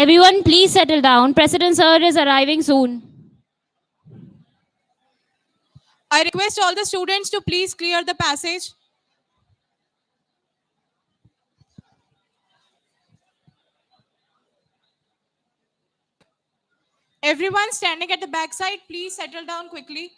Everyone, please settle down. President Sir is arriving soon. I request all the students to please clear the passage. Everyone standing at the backside, please settle down quickly.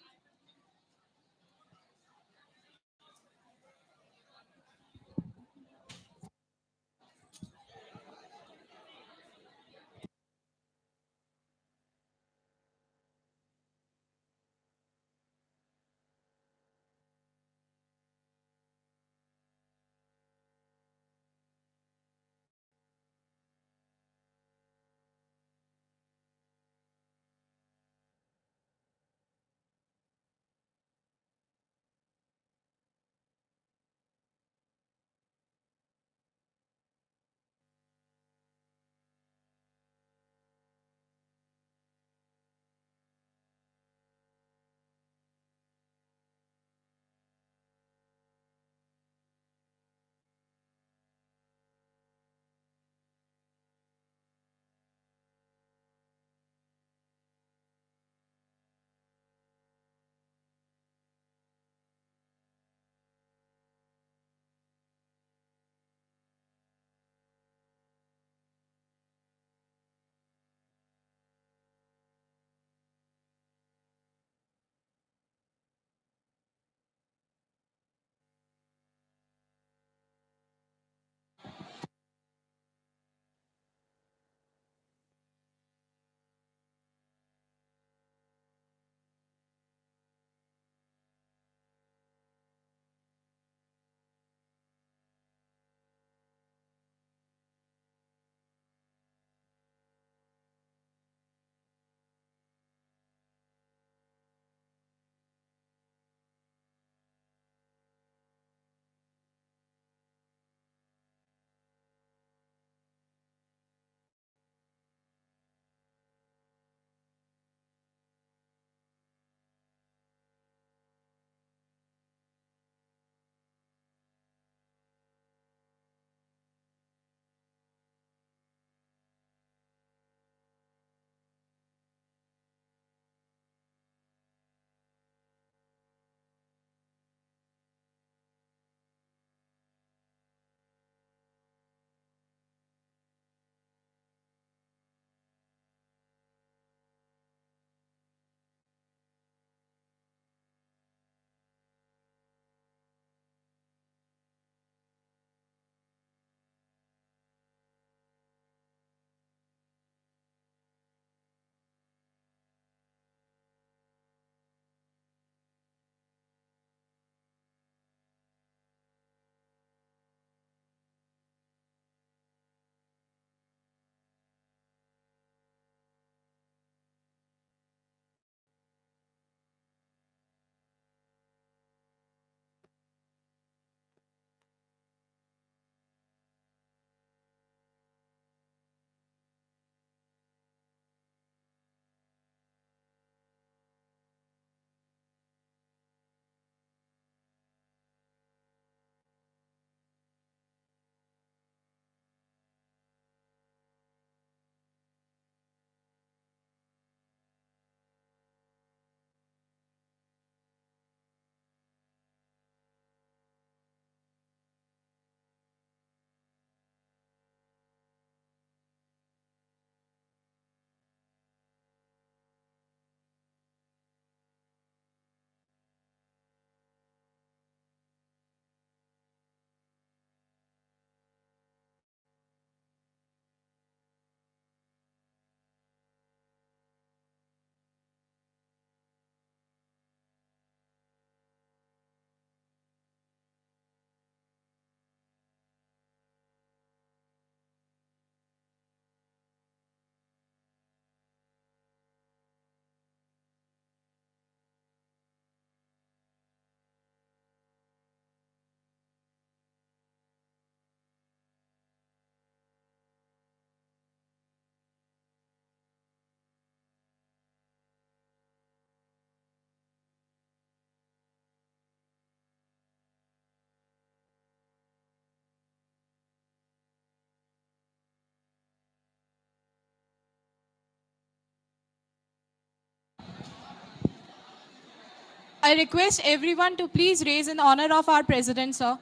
I request everyone to please raise in honor of our president, sir.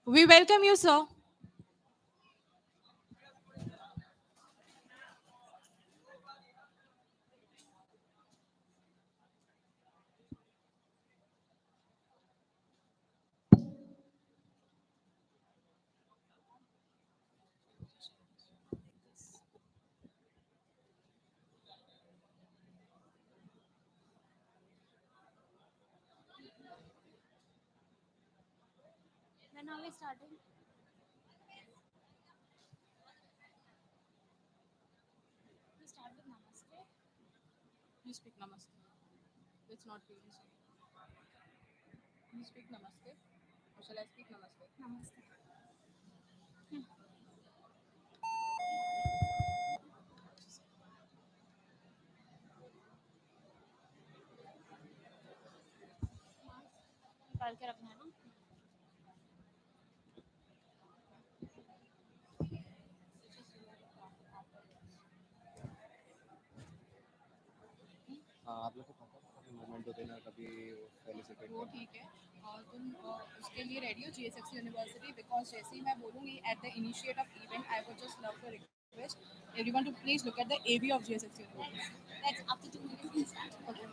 We welcome you, sir. When are we starting? We start with Namaste. You speak namaste. It's not really so. You speak namaste. Or shall I speak namaste? Namaste. निकाल के रखना है ना. हाँ आप लोग को पता है कभी मोमेंट होते ना कभी फेलिसिटेट वो ठीक है और तुम उसके लिए रेडी हो GSFC यूनिवर्सिटी बिकॉज जैसे ही मैं बोलूँगी at the initiate of event I would just love to request everyone to please look at the AV of GSFC University. Let's after 2 minutes we start. Okay.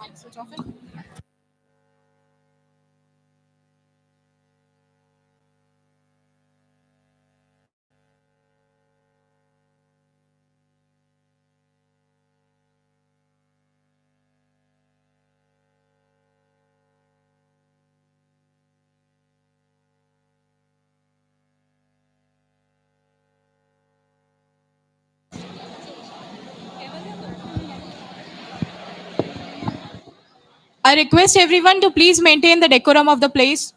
Mic switch off it. I request everyone to please maintain the decorum of the place.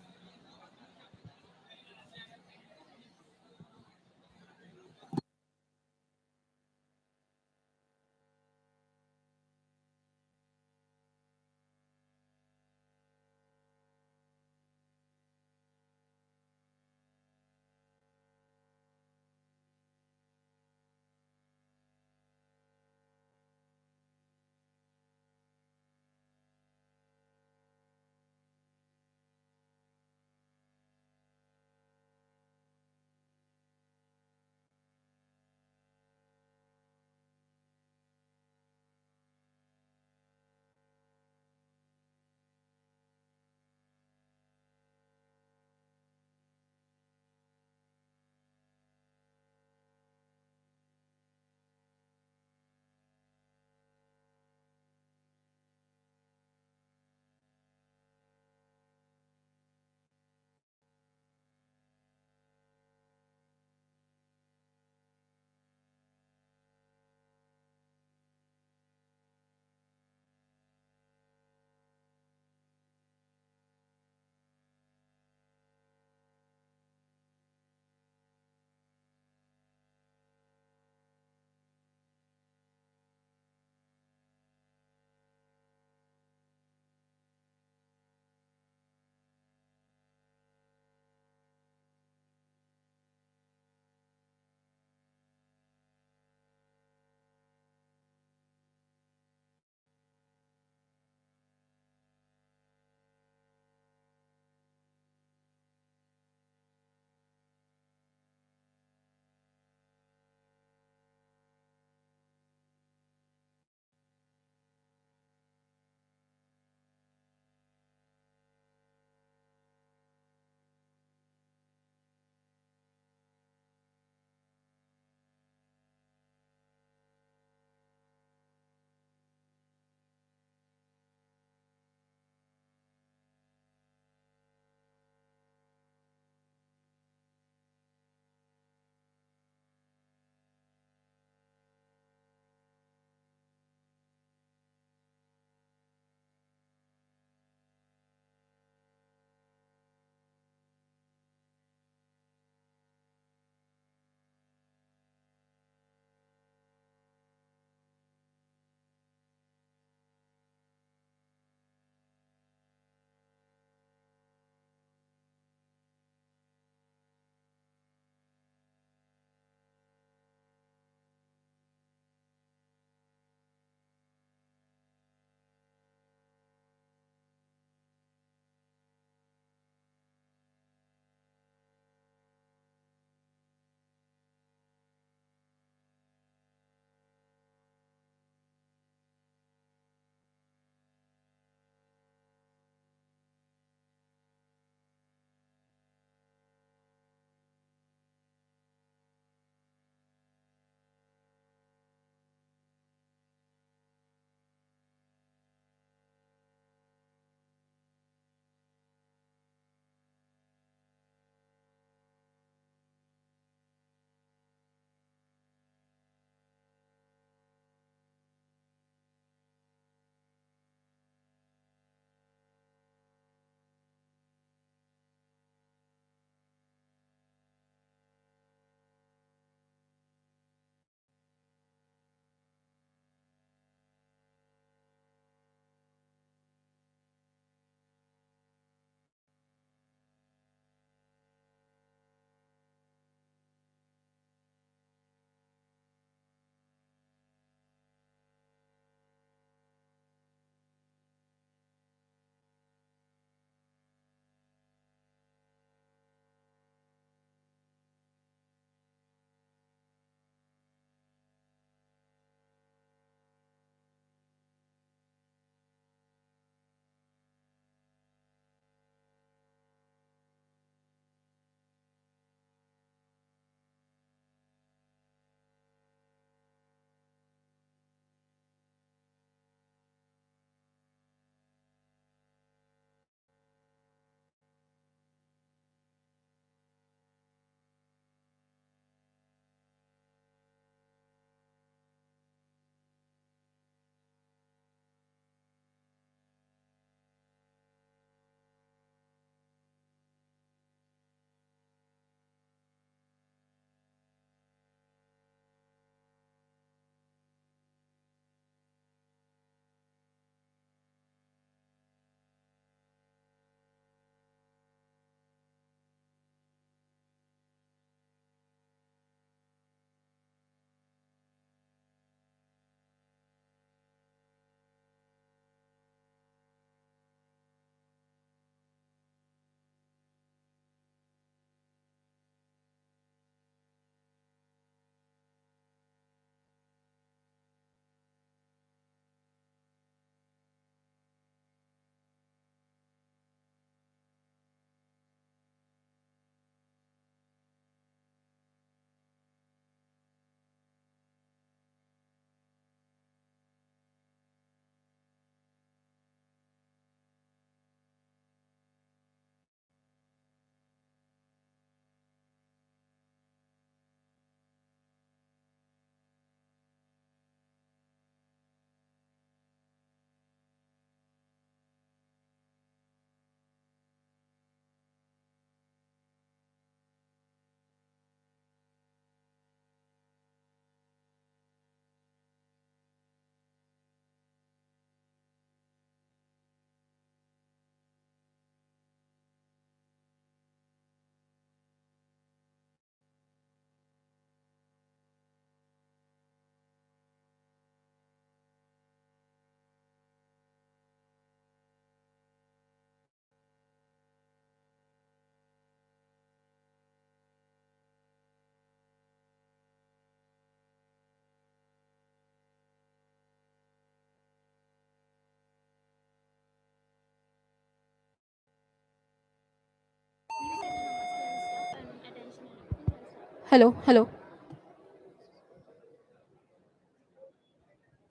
Hello hello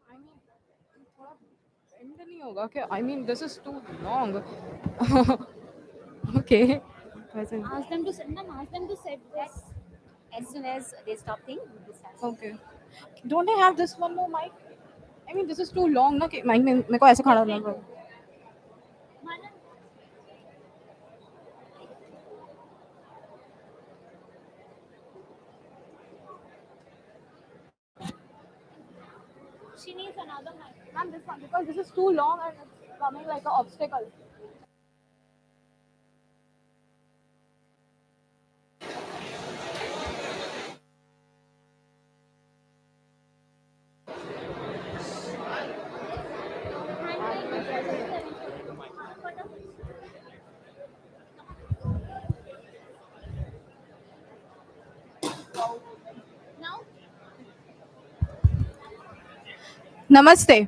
I mean थोड़ा end नहीं होगा क्या I mean this is too long okay वैसे Ask them to send them. Ask them to set this. As soon as they stop thinking, we start. Okay don't I have this one more mic I mean this is too long ना कि mic में मेरे को ऐसे खड़ा रहना पड़ेगा She needs another mic. Ma'am this one because this is too long and it's coming like a obstacle Now, Namaste.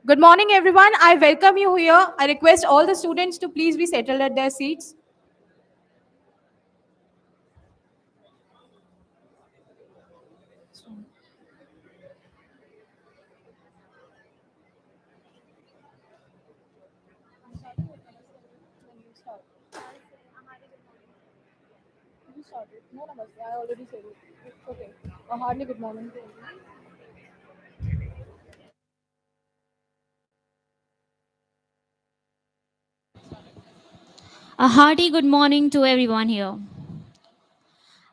Good morning, everyone. I welcome you here. I request all the students to please be settled at their seats. You started. No, namaste. I already said it. It's okay. Hardly good morning. To everyone. a hearty good morning to everyone here.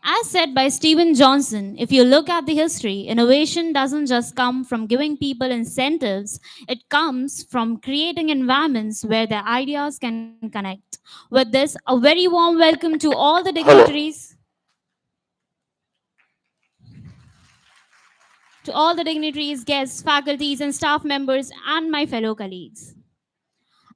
As said by Stephen Johnson, if you look at the history, innovation doesn't just come from giving people incentives, it comes from creating environments where their ideas can connect. With this, a very warm welcome to all the dignitaries, guests, faculties, and staff members, and my fellow colleagues.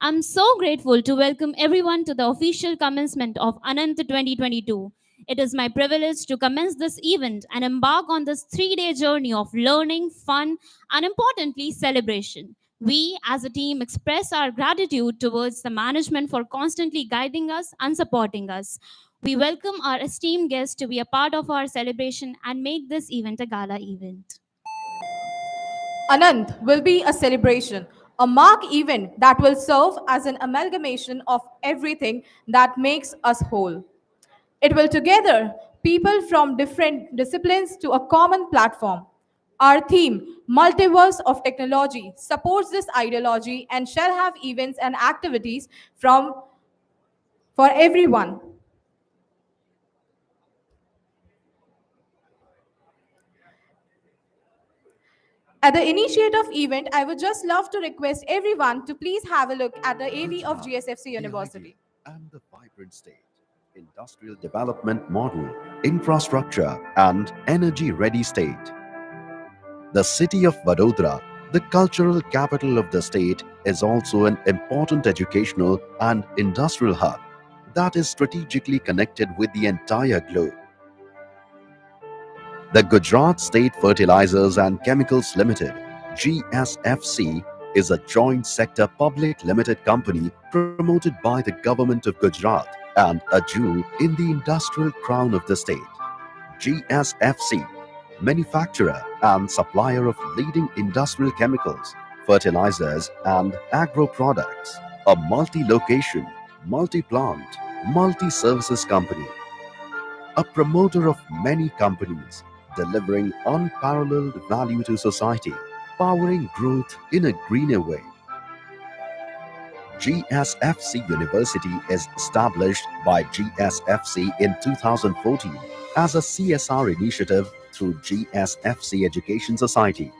I'm so grateful to welcome everyone to the official commencement of Ananta' 2022. It is my privilege to commence this event and embark on this 3 day journey of learning, fun, and importantly, celebration. We as a team express our gratitude towards the management for constantly guiding us and supporting us. We welcome our esteemed guests to be a part of our celebration and make this event a gala event. Anant will be a celebration, a mark event that will serve as an amalgamation of everything that makes us whole. It will together people from different disciplines to a common platform. Our theme, Multiverse of Technology, supports this ideology and shall have events and activities from for everyone. At the initiative event, I would just love to request everyone to please have a look at the AV of Gujarat, GSFC the ideal University. and the vibrant state, industrial development model, infrastructure, and energy ready state. The city of Vadodara, the cultural capital of the state, is also an important educational and industrial hub that is strategically connected with the entire globe. The Gujarat State Fertilizers and Chemicals Limited (GSFC) is a joint sector public limited company promoted by the government of Gujarat and a jewel in the industrial crown of the state. GSFC, manufacturer and supplier of leading industrial chemicals, fertilizers, and agro products, a multi location, multi plant, multi services company, a promoter of many companies, delivering unparalleled value to society, powering growth in a greener way. GSFC University is established by GSFC in 2014 as a CSR initiative through GSFC Education Society.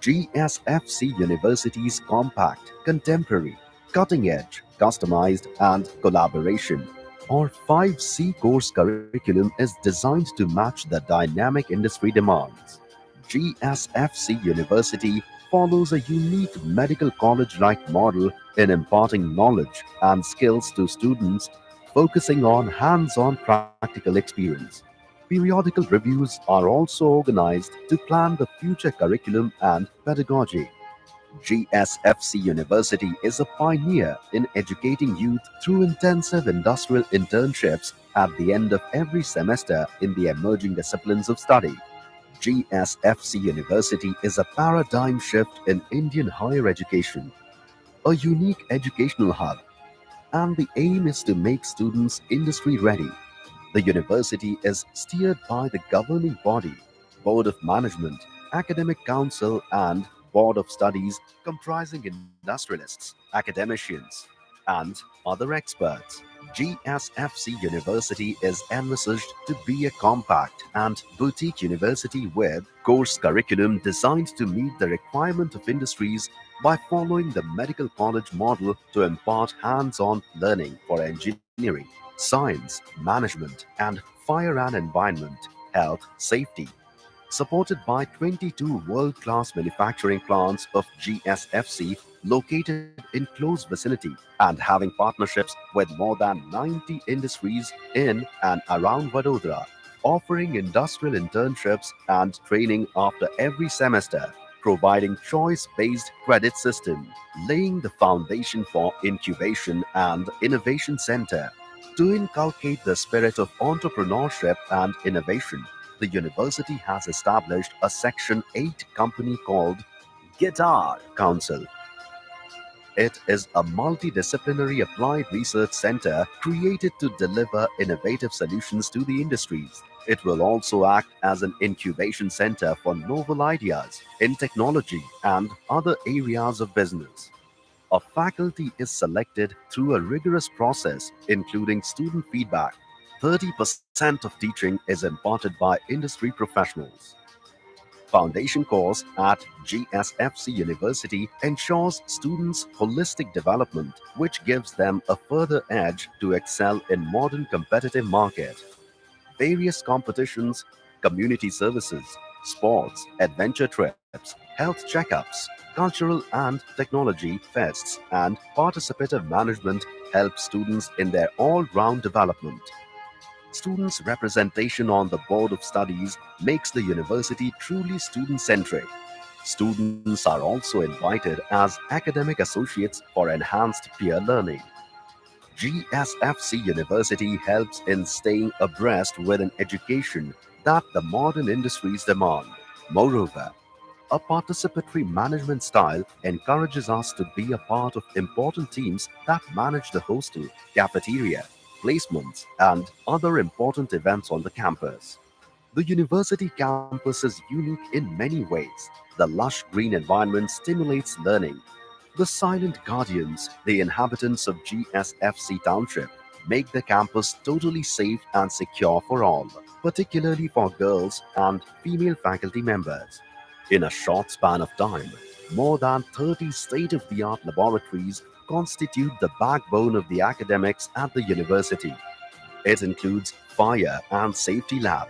GSFC University's compact, contemporary, cutting edge, customized, and collaboration or 5C course curriculum is designed to match the dynamic industry demands. GSFC University follows a unique medical college like model in imparting knowledge and skills to students, focusing on hands on practical experience. Periodical reviews are also organized to plan the future curriculum and pedagogy. GSFC University is a pioneer in educating youth through intensive industrial internships at the end of every semester in the emerging disciplines of study. GSFC University is a paradigm shift in Indian higher education, a unique educational hub, and the aim is to make students industry ready. The university is steered by the governing body, Board of Management, Academic Council, and Board of Studies, comprising industrialists, academicians, and other experts. GSFC University is envisaged to be a compact and boutique university with course curriculum designed to meet the requirement of industries by following the medical college model to impart hands-on learning for engineering, science, management, and fire and environment, health, safety, supported by 22 world-class manufacturing plants of GSFC located in close vicinity and having partnerships with more than 90 industries in and around Vadodara, offering industrial internships and training after every semester, providing choice-based credit system, laying the foundation for incubation and innovation center. To inculcate the spirit of entrepreneurship and innovation, the university has established a Section 8 company called Guitar Council. It is a multidisciplinary applied research center created to deliver innovative solutions to the industries. It will also act as an incubation center for novel ideas in technology and other areas of business. A faculty is selected through a rigorous process, including student feedback. 30% of teaching is imparted by industry professionals. Foundation course at GSFC University ensures students' holistic development, which gives them a further edge to excel in modern competitive market. Various competitions, community services, sports, adventure trips, health checkups, cultural and technology fests, and participative management help students in their all-round development. Students' representation on the Board of Studies makes the university truly student centric. Students are also invited as academic associates for enhanced peer learning. GSFC University helps in staying abreast with an education that the modern industries demand. Moreover, a participatory management style encourages us to be a part of important teams that manage the hostel, cafeteria, placements, and other important events on the campus. The university campus is unique in many ways. The lush green environment stimulates learning. The silent guardians, the inhabitants of GSFC Township, make the campus totally safe and secure for all, particularly for girls and female faculty members. In a short span of time, more than 30 state of the art laboratories constitute the backbone of the academics at the university. It includes Fire and Safety Lab,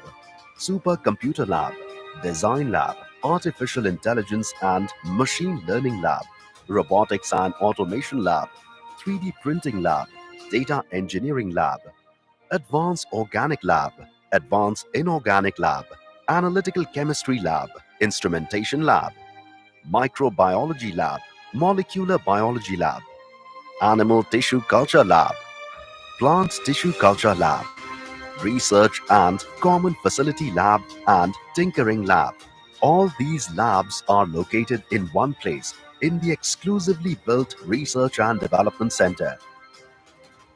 Supercomputer Lab, Design Lab, Artificial Intelligence and Machine Learning Lab, Robotics and Automation Lab, 3D Printing Lab, Data Engineering Lab, Advanced Organic Lab, Advanced Inorganic Lab, Analytical Chemistry Lab, Instrumentation Lab, Microbiology Lab, Molecular Biology Lab, Animal Tissue Culture Lab, Plant Tissue Culture Lab, Research and Common Facility Lab, and Tinkering Lab. All these labs are located in one place in the exclusively built Research and Development Center.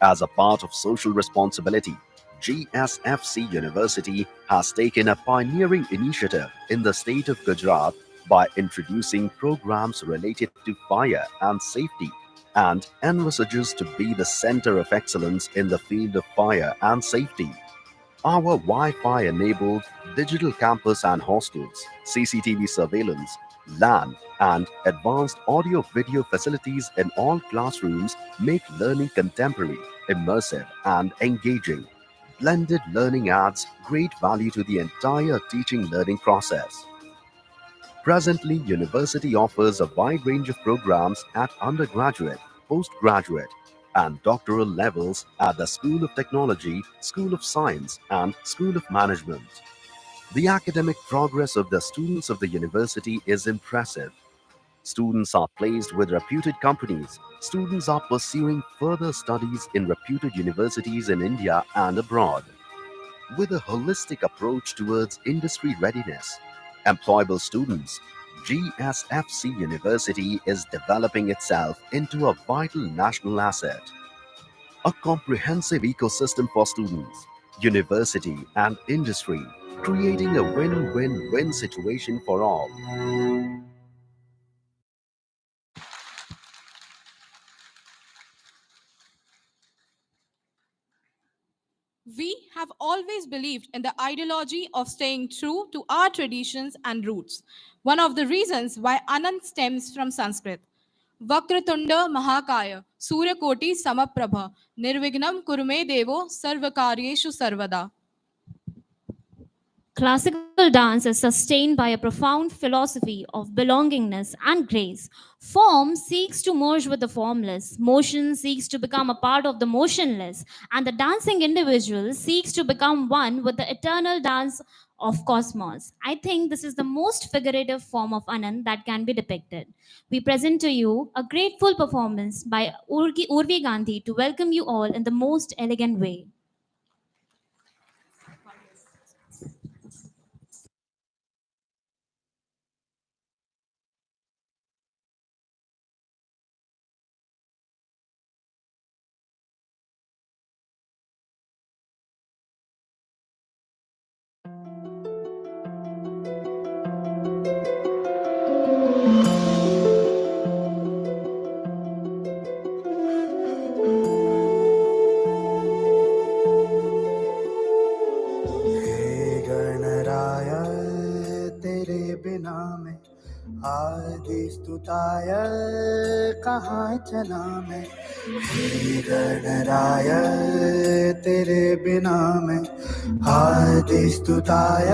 As a part of social responsibility, GSFC University has taken a pioneering initiative in the state of Gujarat by introducing programs related to fire and safety and envisages to be the center of excellence in the field of fire and safety. Our Wi Fi enabled digital campus and hostels, CCTV surveillance, LAN, and advanced audio video facilities in all classrooms make learning contemporary, immersive, and engaging. Blended learning adds great value to the entire teaching learning process. Presently, university offers a wide range of programs at undergraduate, postgraduate, and doctoral levels at the School of Technology, School of Science, and School of Management. The academic progress of the students of the university is impressive. Students are placed with reputed companies. Students are pursuing further studies in reputed universities in India and abroad. With a holistic approach towards industry readiness, employable students, GSFC University is developing itself into a vital national asset, a comprehensive ecosystem for students, university, and industry, creating a win win win situation for all. We have always believed in the ideology of staying true to our traditions and roots. One of the reasons why Anant stems from Sanskrit. Vakratunda Mahakaya, Suryakoti Samaprabha, Nirvignam Kurume Devo Sarvakaryeshu Sarvada. Classical dance is sustained by a profound philosophy of belongingness and grace. Form seeks to merge with the formless, motion seeks to become a part of the motionless, and the dancing individual seeks to become one with the eternal dance of cosmos. I think this is the most figurative form of Anand that can be depicted. We present to you a grateful performance by Urvi Gandhi to welcome you all in the most elegant way. हे गणराय तेरे बिना मैं आदि स्तुताय कहाँ चला मैं। हे गणराय तेरे बिना मैं आदि स्तुताय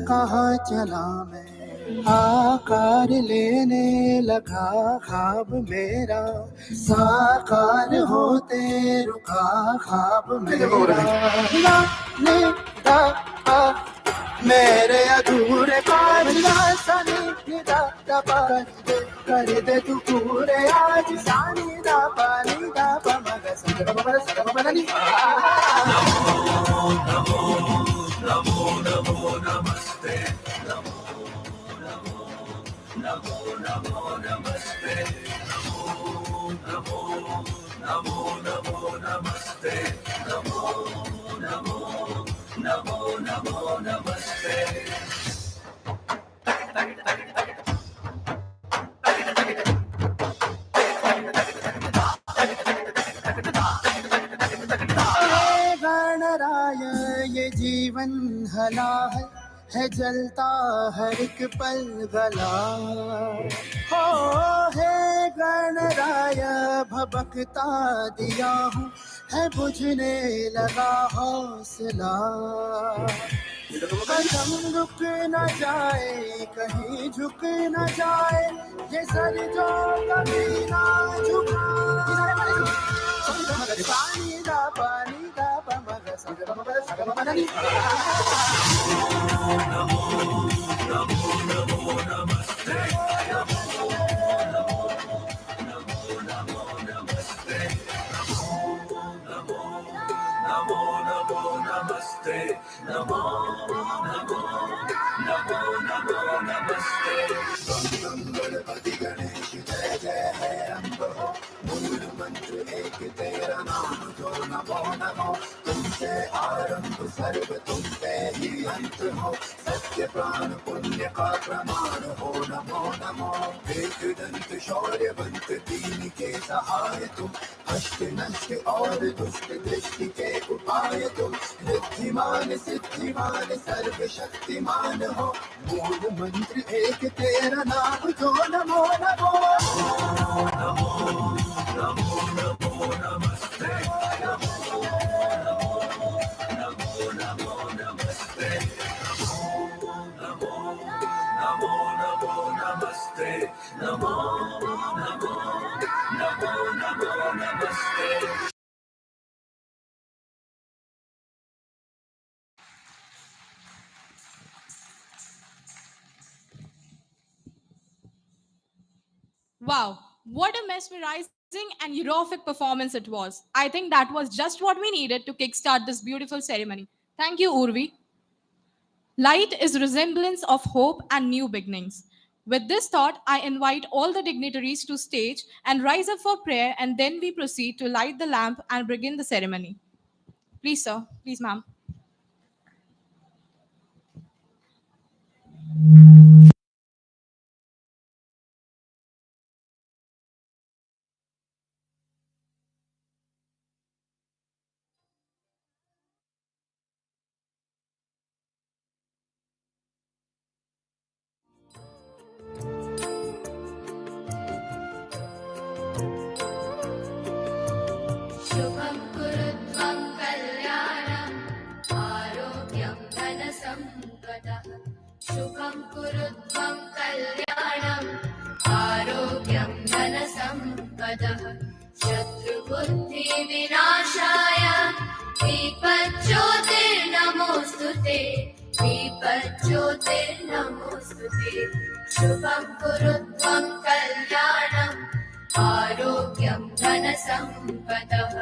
कहाँ चला मैं। आकार लेने लगा ख्वाब मेरा साकार होते रुका ख्वाब मेरा। ला ने दा पा मेरे अधूरे काज ना सनी निदा दा पा कर दे तू पूरे आज सानी दा पा नी दा पा मग सग ब नी। गणराय ये जीवन हला है जलता हर एक पल गला। हो हे गणराय भबकता दिया हूँ है बुझने लगा हौसला। कदम रुक न जाए कहीं झुक न जाए ये सर जो कभी ना झुका। पानी दा पमग सग ब नी। सर्वशक्तिमान हो मूल मंत्र एक तेरा नाम जो Namo Namo. Wow, what a mesmerizing and euphoric performance it was. I think that was just what we needed to kickstart this beautiful ceremony. Thank you, Urvi. Light is resemblance of hope and new beginnings. With this thought, I invite all the dignitaries to stage and rise up for prayer, and then we proceed to light the lamp and begin the ceremony. Please, sir. Please, ma'am. शुभं कुरुत्वं कल्याणम् आरोग्यं धनसम्पदः शुभं कुरुत्वं कल्याणम् आरोग्यं धनसम्पदः शत्रुबुद्धिविनाशाय दीपज्योतिर्नमोऽस्तु ते दीपज्योतिर्नमोऽस्तु ते शुभं कुरुत्वं कल्याणम् आरोग्यं धनसम्पदः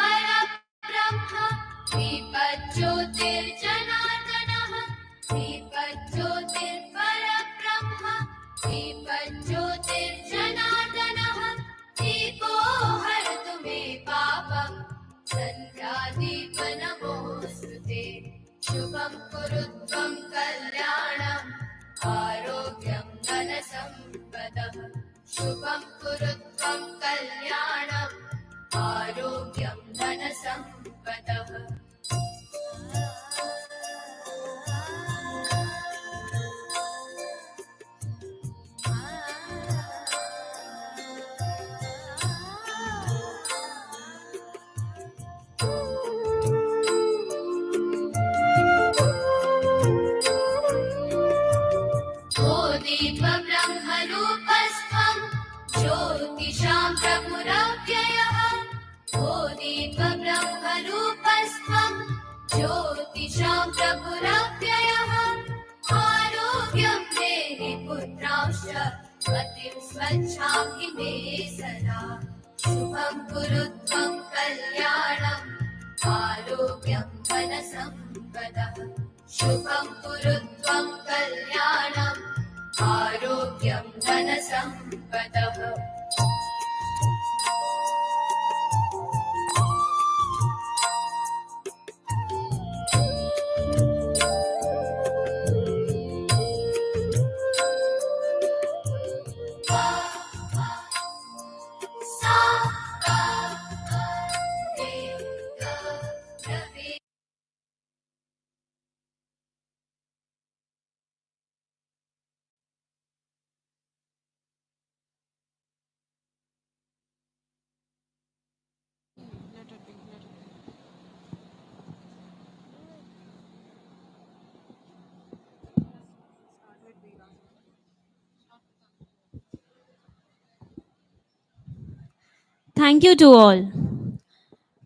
दीपज्योतिर्परब्रह्म दीपज्योतिर्जनार्दनः दीपज्योतिर्परब्रह्म दीपज्योतिर्जनार्दनः दीपो हरतु मे पापम् सन्ध्यादीपनमोऽस्तु ते शुभं कुरुत्वं कल्याणम् आरोग्यं धनसम्पदः शुभं कुरुत्वं कल्याणम् आरोग्यं धनसम्पदः ओ दीपब्रह्मरूपस्त्वं ज्योतिषां प्रभुरव्ययः ओ दीपब्रह्मरूपस्त्वं ज्योतिषां प्रभुरव्ययः आरोग्यं देहि पुत्रांश्च मतिं स्वच्छामि मे सदा शुभं कुरुत्वं कल्याणम् आरोग्यं धनसम्पदः शुभं कुरुत्वं कल्याणम् आरोग्यं धनसम्पदः Thank you to all.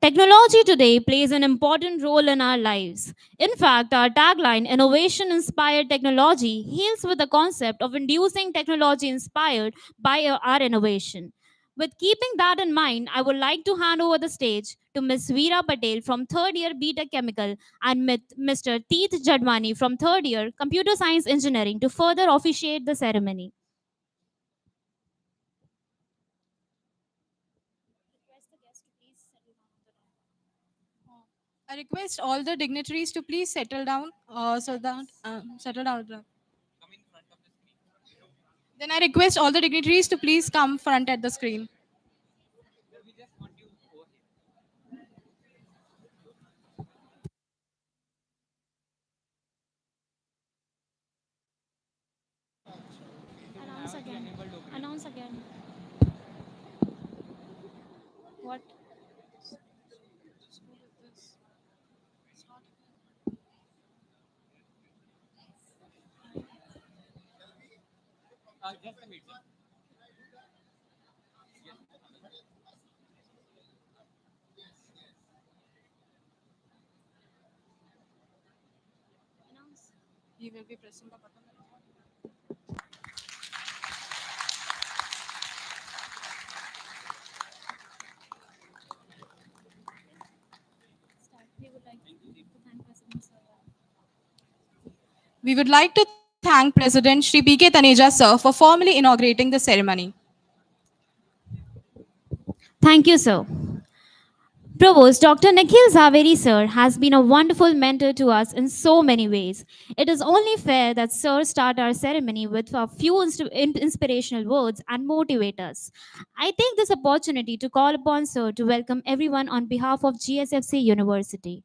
Technology today plays an important role in our lives. In fact, our tagline, Innovation Inspired Technology, hails with the concept of inducing technology inspired by our innovation. With keeping that in mind, I would like to hand over the stage to Ms. Veera Patel from third year BTech Chemical and Mr. Teeth Jadwani from third year Computer Science Engineering to further officiate the ceremony. I request all the dignitaries to please settle down, settle down. Then I request all the dignitaries to please come front at the screen. Announce again. Announce again. What? He will be pressing the button. We would like to thank President Shri P.K. Taneja sir for formally inaugurating the ceremony. Thank you, sir. Provost Dr. Nikhil Zaveri sir has been a wonderful mentor to us in so many ways. It is only fair that sir start our ceremony with a few inspirational words and motivate us. I take this opportunity to call upon sir to welcome everyone on behalf of GSFC University.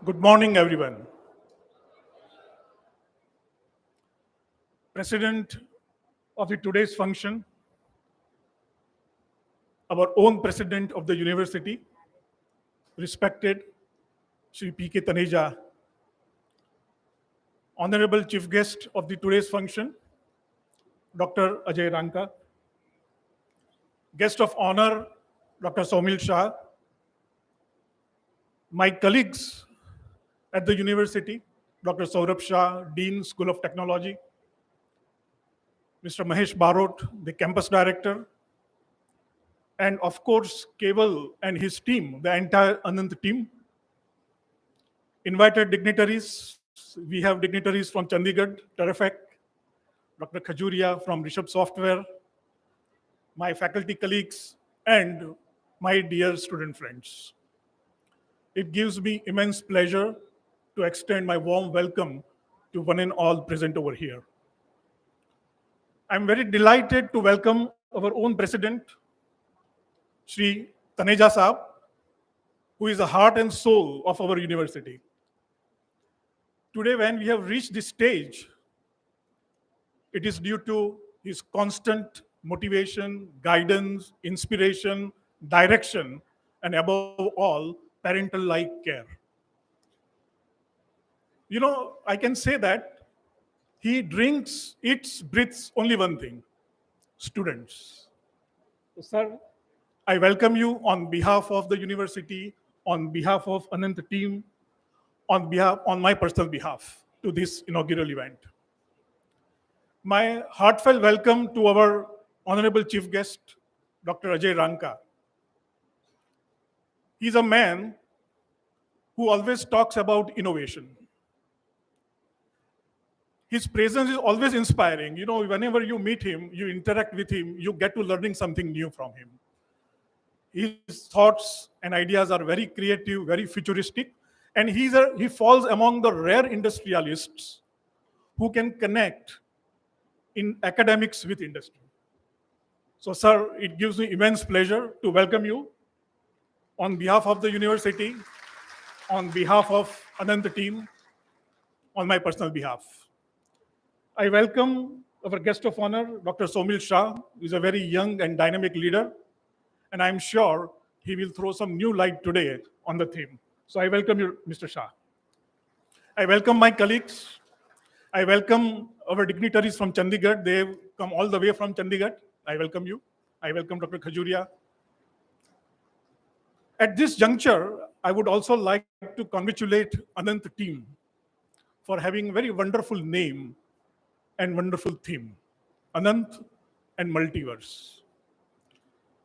Good morning, everyone. President of the today's function, our own president of the university, respected Shri P.K. Taneja, honorable chief guest of the today's function, Dr. Ajay Ranka, guest of honor, Dr. Somil Shah, my colleagues at the university, Dr. Saurabh Shah, Dean, School of Technology, Mr. Mahesh Barot, the campus director, and of course, Keval and his team, the entire Anant team, invited dignitaries. We have dignitaries from Chandigarh, terrific, Dr. Khajuria from Rishabh Software, my faculty colleagues, and my dear student friends. It gives me immense pleasure to extend my warm welcome to one and all present over here. I'm very delighted to welcome our own president, Shri Taneja Saab, who is the heart and soul of our university. Today, when we have reached this stage, it is due to his constant motivation, guidance, inspiration, direction, and above all, parental like care. You know, I can say that he drinks, eats, breathes only one thing: students. So, sir, I welcome you on behalf of the university, on behalf of Anant team, on my personal behalf to this inaugural event. My heartfelt welcome to our honorable chief guest, Dr. Ajay Ranka. He's a man who always talks about innovation. His presence is always inspiring. You know, whenever you meet him, you interact with him, you get to learning something new from him. His thoughts and ideas are very creative, very futuristic, and he falls among the rare industrialists who can connect in academics with industry. So, sir, it gives me immense pleasure to welcome you on behalf of the university, on behalf of Ananta team, on my personal behalf. I welcome our guest of honor, Dr. Somil Shah, who is a very young and dynamic leader, and I'm sure he will throw some new light today on the theme. So I welcome you, Mr. Shah. I welcome my colleagues. I welcome our dignitaries from Chandigarh. They've come all the way from Chandigarh. I welcome you. I welcome Dr. Khajuria. At this juncture, I would also like to congratulate Anant team for having a very wonderful name and wonderful theme, Anant and Multiverse,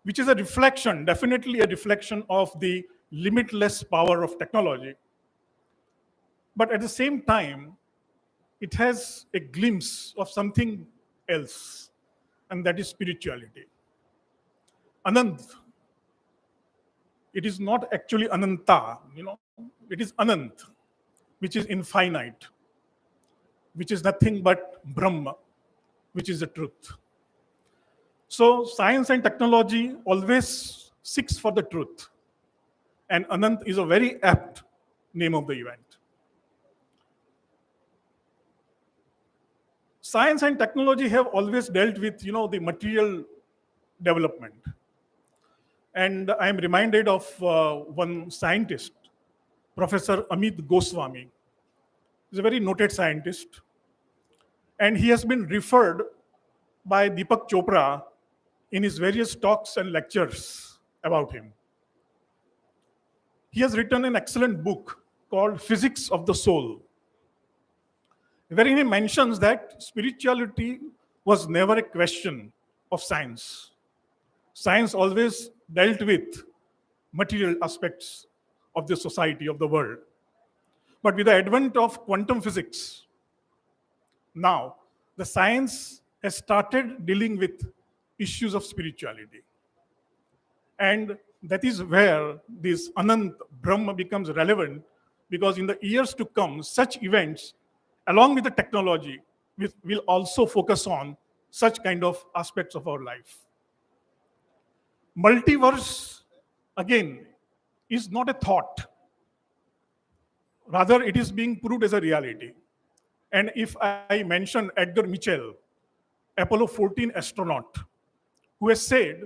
which is a reflection, definitely a reflection of the limitless power of technology. But at the same time, it has a glimpse of something else, and that is spirituality. Anant, it is not actually Ananta, it is Anant, which is infinite, which is nothing but Brahma, which is the truth. So science and technology always seeks for the truth. And Anant is a very apt name of the event. Science and technology have always dealt with, the material development. And I am reminded of one scientist, Professor Amit Goswami. He's a very noted scientist, and he has been referred by Deepak Chopra in his various talks and lectures about him. He has written an excellent book called Physics of the Soul, wherein he mentions that spirituality was never a question of science. Science always dealt with material aspects of the society, of the world. But with the advent of quantum physics, now the science has started dealing with issues of spirituality. And that is where this Anant Brahma becomes relevant, because in the years to come, such events, along with the technology, will also focus on such kind of aspects of our life. Multiverse, again, is not a thought. Rather, it is being proved as a reality. And if I mention Edgar Mitchell, Apollo 14 astronaut, who has said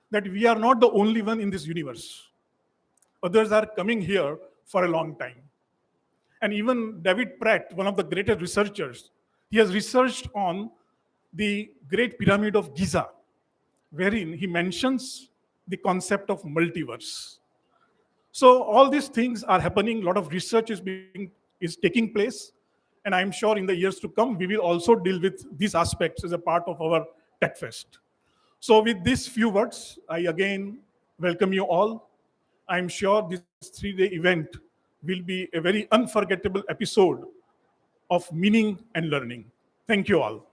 that we are not the only one in this universe. Others are coming here for a long time. And even David Pratt, one of the greatest researchers, he has researched on the Great Pyramid of Giza, wherein he mentions the concept of multiverse. So all these things are happening. A lot of research is taking place, and I'm sure in the years to come we will also deal with these aspects as a part of our Tech Fest. So with these few words, I again welcome you all. I'm sure this 3-day event will be a very unforgettable episode of meaning and learning. Thank you all.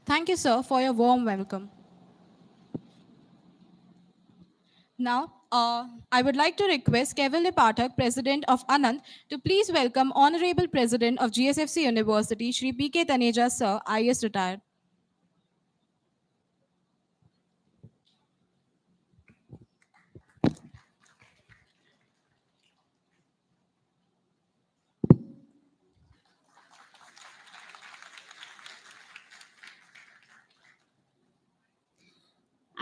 Thank you, sir, for your warm welcome. Now, I would like to request Kevalya Pathak, President of Anant, to please welcome Honorable President of GSFC University, Shri P.K. Taneja, sir, IS retired.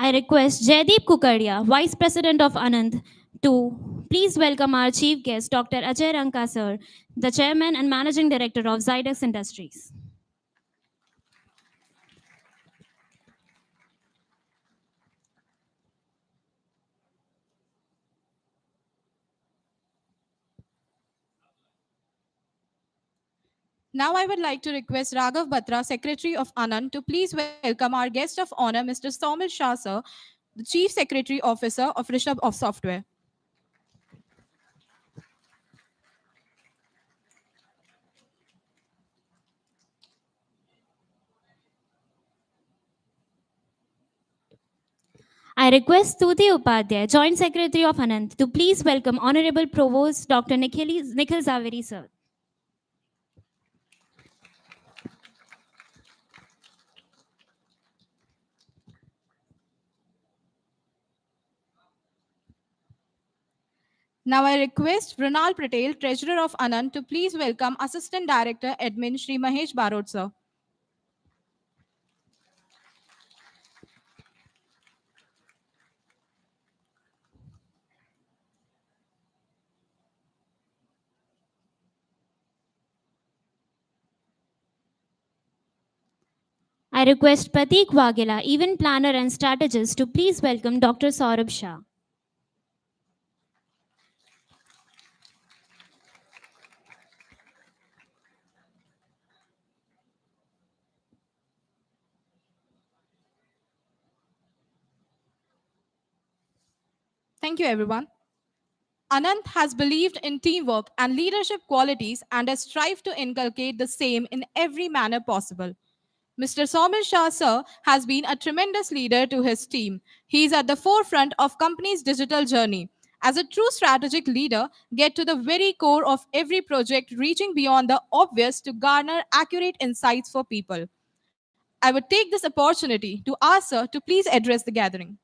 I request Jaideep Kukadia, Vice President of Anand, to please welcome our chief guest, Dr. Ajay Ranka sir, the Chairman and Managing Director of Zydex Industries. Now I would like to request Raghav Batra, Secretary of Anand, to please welcome our guest of honor, Mr. Saumil Shah, sir, the Chief Secretary Officer of Rishabh of Software. I request Stuti Upadhyay, Joint Secretary of Anand, to please welcome Honorable Provost Dr. Nikhil Zaveri sir. Now I request Ronald Patel, Treasurer of Anand, to please welcome Assistant Director Admin Shri Mahesh Barot, sir. I request Pratik Wagela, Event Planner and Strategist, to please welcome Dr. Saurabh Shah. Thank you, everyone. Anant has believed in teamwork and leadership qualities and has strived to inculcate the same in every manner possible. Mr. Saumil Shah, sir, has been a tremendous leader to his team. He is at the forefront of company's digital journey. As a true strategic leader, get to the very core of every project, reaching beyond the obvious to garner accurate insights for people. I would take this opportunity to ask sir to please address the gathering.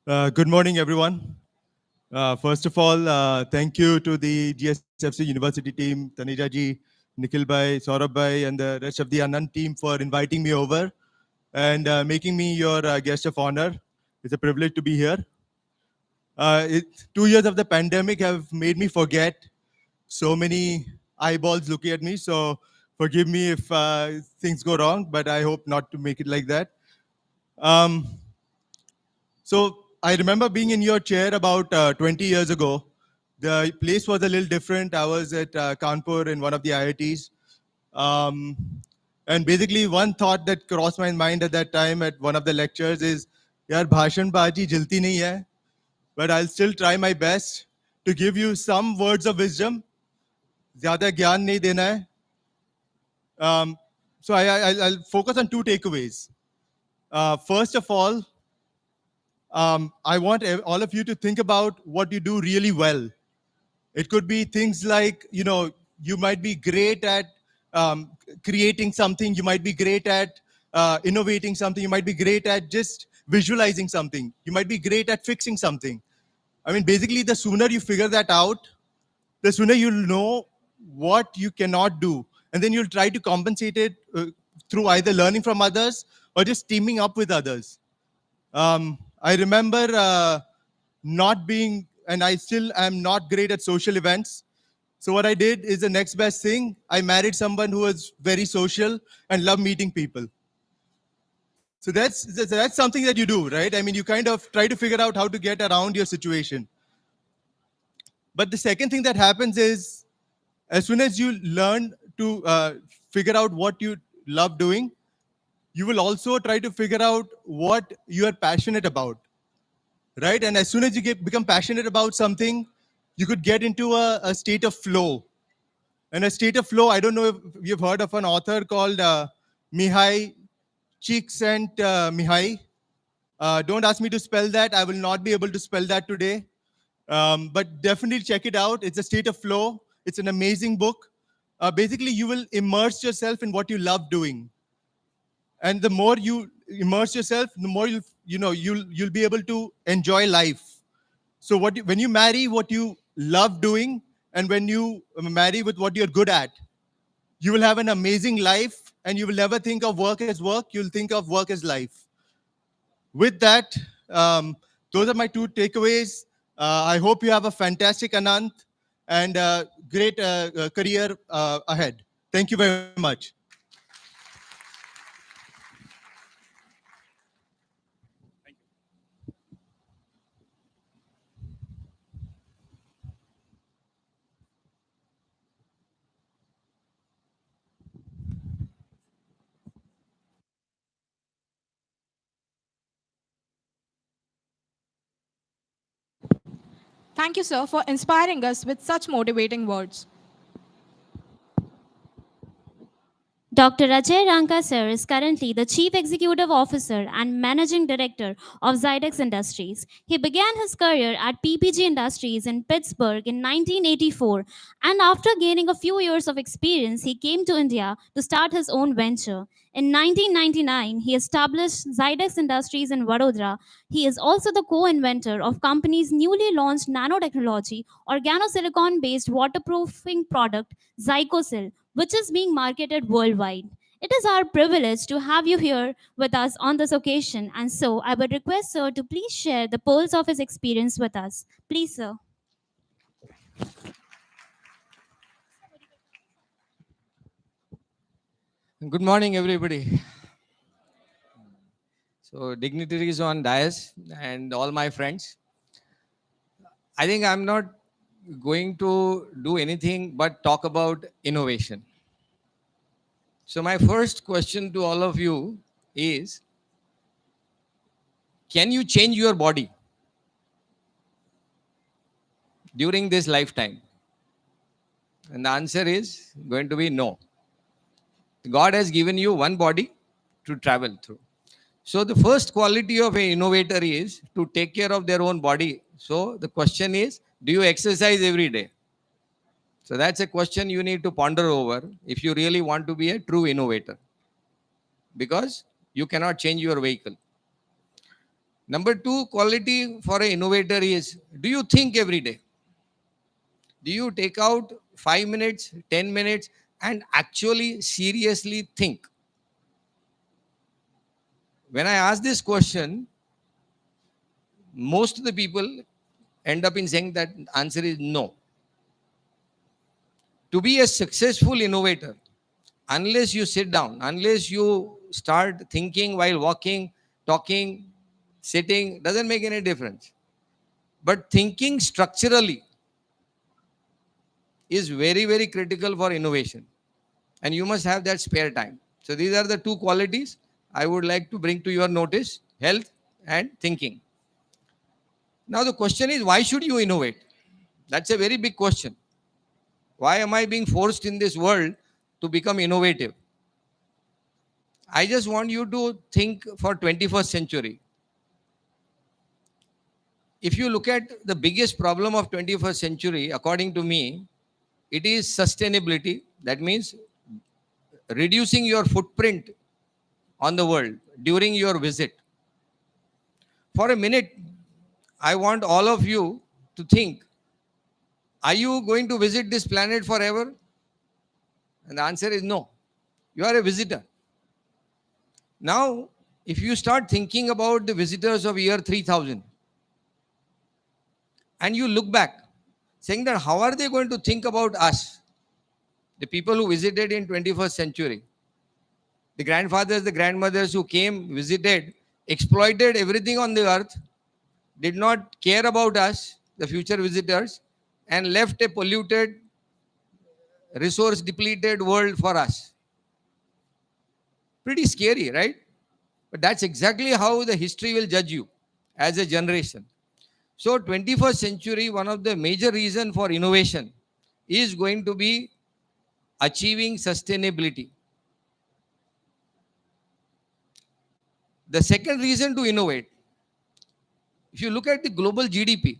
Good morning, everyone. First of all, thank you to the GSFC University team, Taneja ji, Nikhil bhai, Saurabh bhai, and the rest of the Anant team for inviting me over and making me your guest of honor. It's a privilege to be here. 2 years of the pandemic have made me forget so many eyeballs looking at me. So forgive me if things go wrong, but I hope not to make it like that. Um, So I remember being in your chair about 20 years ago. The place was a little different. I was at Kanpur in one of the IITs. Um, and basically one thought that crossed my mind at that time at one of the lectures is, yaar, bhashan baji jilti nahi hai, but I'll still try my best to give you some words of wisdom. Zyada gyan nahi dena hai. So I'll focus on two takeaways. First of all, I want all of you to think about what you do really well. It could be things like, you might be great at creating something, you might be great at innovating something, you might be great at just visualizing something, you might be great at fixing something. I mean, basically, the sooner you figure that out, the sooner you'll know what you cannot do. And then you'll try to compensate it through either learning from others or just teaming up with others. I remember not being, and I still am not great at social events. So what I did is the next best thing. I married someone who was very social and loved meeting people. So that's something that you do, right? I mean, you kind of try to figure out how to get around your situation. But the second thing that happens is, as soon as you learn to figure out what you love doing, you will also try to figure out what you are passionate about, right? And as soon as you become passionate about something, you could get into a state of flow. And a state of flow, I don't know if you've heard of an author called Mihai Csikszentmihalyi. Don't ask me to spell that. I will not be able to spell that today. But definitely check it out. It's a state of flow. It's an amazing book. Basically, you will immerse yourself in what you love doing. And the more you immerse yourself, the more you'll be able to enjoy life. So when you marry what you love doing, and when you marry with what you're good at, you will have an amazing life, and you will never think of work as work. You'll think of work as life. With that, those are my two takeaways. I hope you have a fantastic Anant and great career ahead. Thank you very much. Thank you, sir, for inspiring us with such motivating words. Dr. Ajay Ranka sir is currently the Chief Executive Officer and Managing Director of Zydex Industries. He began his career at PPG Industries in Pittsburgh in 1984, and after gaining a few years of experience, he came to India to start his own venture. In 1999, he established Zydex Industries in Vadodara. He is also the co-inventor of company's newly launched nanotechnology organosilicon-based waterproofing product Zycosil, which is being marketed worldwide. It is our privilege to have you here with us on this occasion, and so I would request Sir to please share the pearls of his experience with us. Please, Sir. Good morning, everybody. So, dignitaries on dais and all my friends. I think I'm not going to do anything but talk about innovation. So, my first question to all of you is, can you change your body during this lifetime? And the answer is going to be no. God has given you one body to travel through. So the first quality of an innovator is to take care of their own body. So the question is, do you exercise every day? So that's a question you need to ponder over if you really want to be a true innovator, because you cannot change your vehicle. Number two quality for an innovator is, do you think every day? Do you take out 5 minutes, 10 minutes and actually seriously think? When I ask this question, most of the people end up in saying that answer is no. To be a successful innovator, unless you sit down, unless you start thinking while walking, talking, sitting, doesn't make any difference. But thinking structurally is very, very critical for innovation. And you must have that spare time. So these are the two qualities I would like to bring to your notice: health and thinking. Now, the question is, why should you innovate? That's a very big question. Why am I being forced in this world to become innovative? I just want you to think for 21st century. If you look at the biggest problem of 21st century, according to me, it is sustainability. That means reducing your footprint on the world during your visit. For a minute, I want all of you to think, are you going to visit this planet forever? And the answer is no. You are a visitor. Now, if you start thinking about the visitors of year 3000 and you look back, saying that how are they going to think about us, the people who visited in 21st century, the grandfathers, the grandmothers who came, visited, exploited everything on the earth, did not care about us, the future visitors, and left a polluted, resource depleted world for us. Pretty scary, right? But that's exactly how the history will judge you as a generation. So 21st century, one of the major reasons for innovation is going to be achieving sustainability. The second reason to innovate, if you look at the global GDP,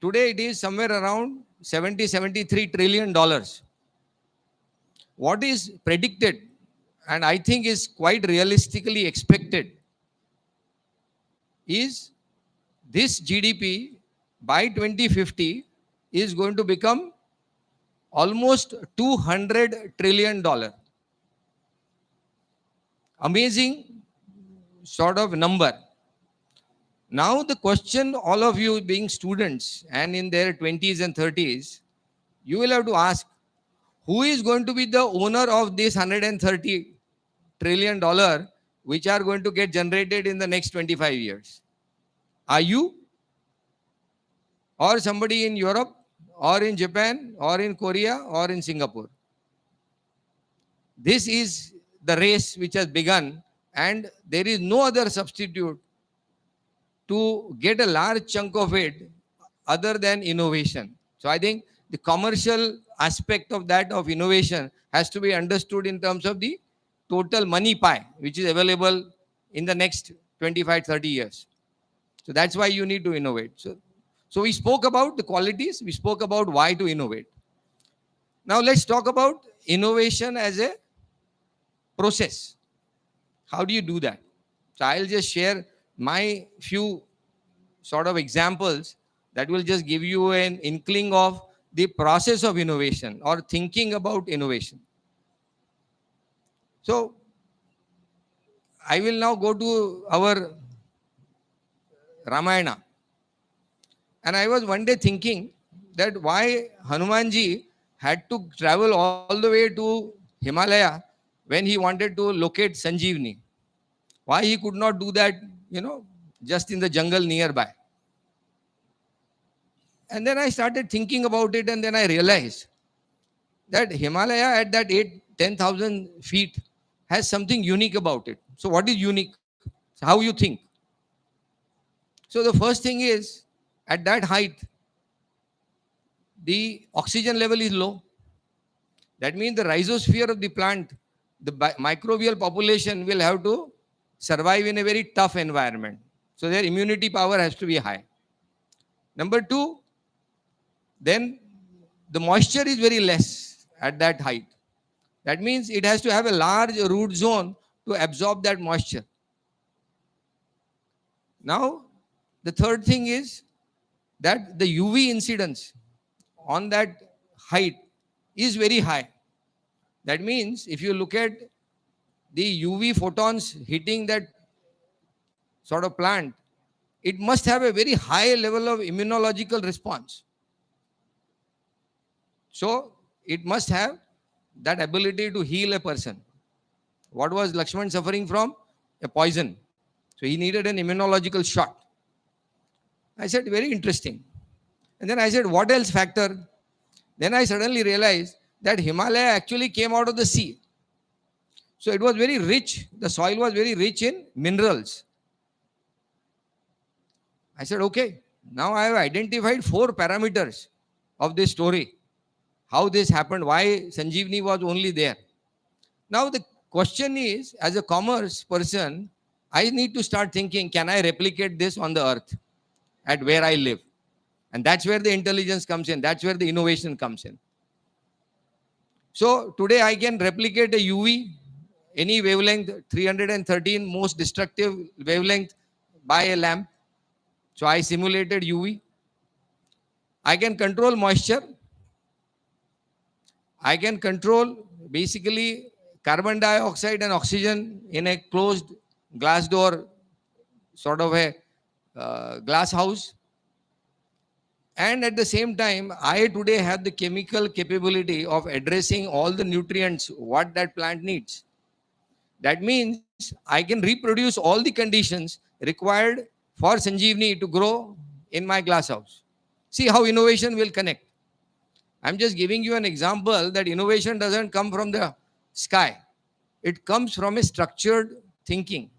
today it is somewhere around 73 trillion dollars. What is predicted, and I think is quite realistically expected, is this GDP by 2050 is going to become almost $200 trillion. Amazing sort of number. Now the question, all of you being students and in their 20s and 30s, you will have to ask, who is going to be the owner of this $130 trillion which are going to get generated in the next 25 years? Are you? Or somebody in Europe, or in Japan, or in Korea, or in Singapore? This is the race which has begun, and there is no other substitute to get a large chunk of it other than innovation. So I think the commercial aspect of that, of innovation, has to be understood in terms of the total money pie which is available in the next 25, 30 years. So that's why you need to innovate. So we spoke about the qualities, we spoke about why to innovate. Now let's talk about innovation as a process. How do you do that? So I'll just share my few sort of examples that will just give you an inkling of the process of innovation or thinking about innovation. So I will now go to our Ramayana. And I was one day thinking that why Hanumanji had to travel all the way to Himalaya when he wanted to locate Sanjeevani. Why he could not do that, just in the jungle nearby. And then I started thinking about it, and then I realized that Himalaya at that 10,000 feet has something unique about it. So what is unique? So how you think? So the first thing is, at that height, the oxygen level is low. That means the rhizosphere of the plant, the microbial population will have to survive in a very tough environment. So their immunity power has to be high. Number two, then the moisture is very less at that height. That means it has to have a large root zone to absorb that moisture. Now, the third thing is that the UV incidence on that height is very high. That means if you look at the UV photons hitting that sort of plant, it must have a very high level of immunological response. So it must have that ability to heal a person. What was Lakshman suffering from? A poison. So he needed an immunological shot. I said, very interesting. And then I said, what else factor? Then I suddenly realized that Himalaya actually came out of the sea. So it was very rich. The soil was very rich in minerals. I said, okay, now I have identified 4 parameters of this story. How this happened, why Sanjeevani was only there. Now the question is, as a commerce person, I need to start thinking, can I replicate this on the earth at where I live? And that's where the intelligence comes in. That's where the innovation comes in. So today I can replicate a UV, any wavelength, 313 most destructive wavelength by a lamp. So I simulated UV. I can control moisture. I can control basically carbon dioxide and oxygen in a closed glass door sort of a glass house. And at the same time, I today have the chemical capability of addressing all the nutrients what that plant needs. That means I can reproduce all the conditions required for Sanjeevani to grow in my glass house. See how innovation will connect. I'm just giving you an example that innovation doesn't come from the sky. It comes from a structured thinking.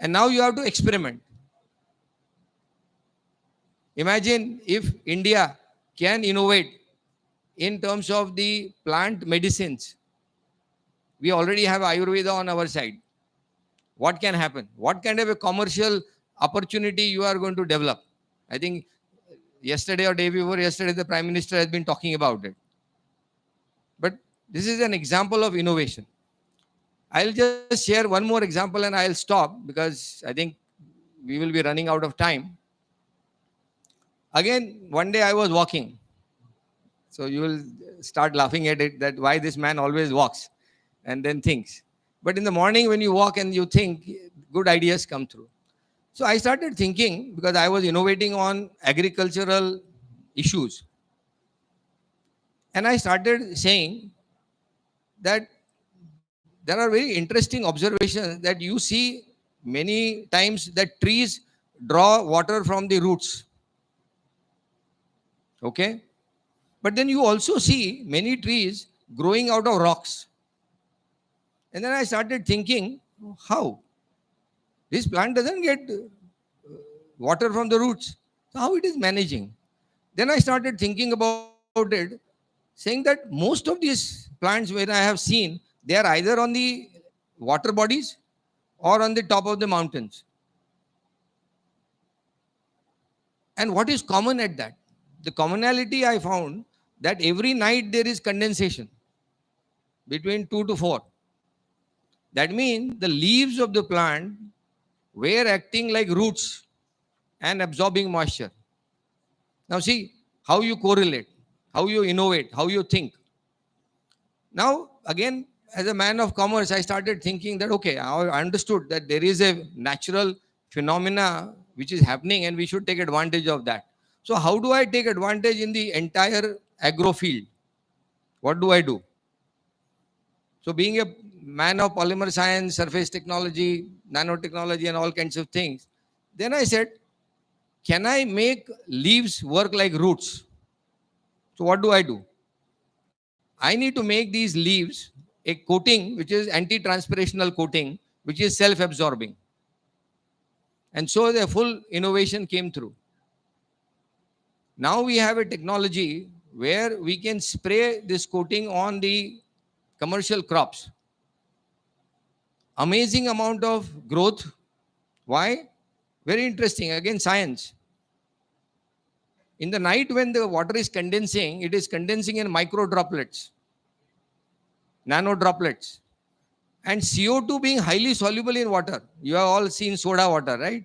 And now you have to experiment. Imagine if India can innovate in terms of the plant medicines. We already have Ayurveda on our side. What can happen? What kind of a commercial opportunity you are going to develop? I think yesterday or day before yesterday, the Prime Minister has been talking about it. But this is an example of innovation. I'll just share one more example and I'll stop because I think we will be running out of time. Again, one day I was walking. So you will start laughing at it that why this man always walks and then thinks. But in the morning when you walk and you think, good ideas come through. So I started thinking because I was innovating on agricultural issues. And I started saying that there are very interesting observations that you see many times that trees draw water from the roots. Okay? But then you also see many trees growing out of rocks. And then I started thinking, how? This plant doesn't get water from the roots. So how it is managing? Then I started thinking about it, saying that most of these plants where I have seen, they are either on the water bodies or on the top of the mountains. And what is common at that? The commonality I found that every night there is condensation between 2 to 4. That means the leaves of the plant were acting like roots and absorbing moisture. Now see how you correlate, how you innovate, how you think. Now again, as a man of commerce, I started thinking that, okay, I understood that there is a natural phenomena which is happening and we should take advantage of that. So how do I take advantage in the entire agro field? What do I do? So being a man of polymer science, surface technology, nanotechnology and all kinds of things, then I said, can I make leaves work like roots? So what do? I need to make these leaves a coating which is anti-transpirational coating, which is self-absorbing. And so the full innovation came through. Now we have a technology where we can spray this coating on the commercial crops. Amazing amount of growth. Why? Very interesting. Again, science. In the night when the water is condensing, it is condensing in micro droplets, nano droplets. And CO2 being highly soluble in water. You have all seen soda water, right?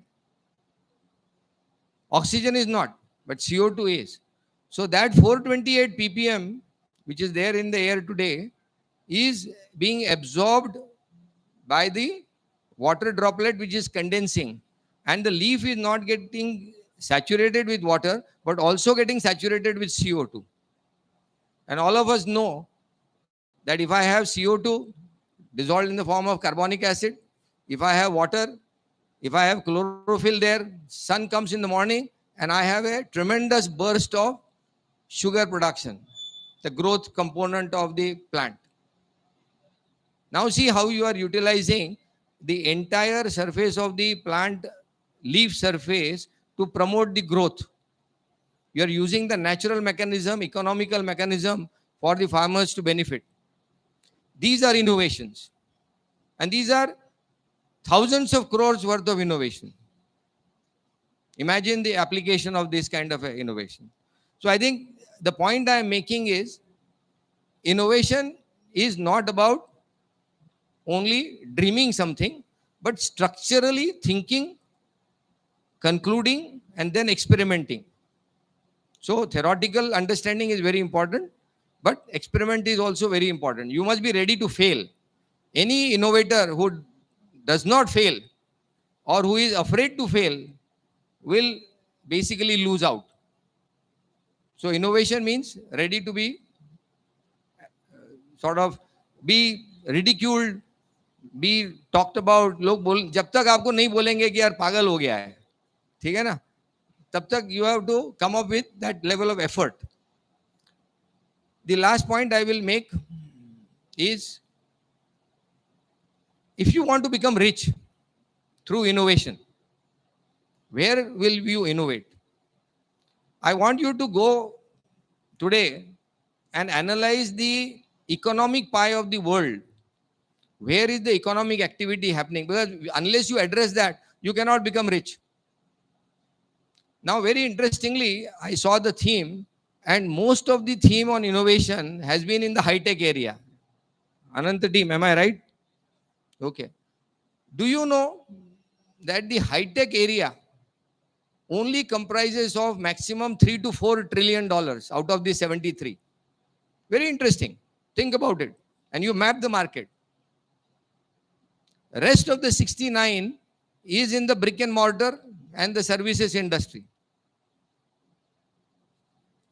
Oxygen is not, but CO2 is. So that 428 ppm, which is there in the air today, is being absorbed by the water droplet which is condensing. And the leaf is not getting saturated with water, but also getting saturated with CO2. And all of us know that if I have CO2 dissolved in the form of carbonic acid, if I have water, if I have chlorophyll there, sun comes in the morning, and I have a tremendous burst of sugar production, the growth component of the plant. Now see how you are utilizing the entire surface of the plant leaf surface to promote the growth. You are using the natural mechanism, economical mechanism for the farmers to benefit. These are innovations. And these are thousands of crores worth of innovation. Imagine the application of this kind of innovation. So I think the point I am making is innovation is not about only dreaming something, but structurally thinking, concluding, and then experimenting. So theoretical understanding is very important, but experiment is also very important. You must be ready to fail. Any innovator who does not fail or who is afraid to fail will basically lose out. So innovation means ready to be sort of be ridiculed, be talked about. लोग बोल जब तक आपको नहीं बोलेंगे कि यार पागल हो गया है, ठीक है ना, तब तक you have to come up with that level of effort. The last point I will make is, if you want to become rich through innovation, where will you innovate? I want you to go today and analyze the economic pie of the world. Where is the economic activity happening? Because unless you address that, you cannot become rich. Now, very interestingly, I saw the theme, and most of the theme on innovation has been in the high-tech area. Ananta team, am I right? Okay. Do you know that the high-tech area only comprises of maximum $3 to $4 trillion out of the 73? Very interesting. Think about it. And you map the market. Rest of the 69 is in the brick and mortar and the services industry.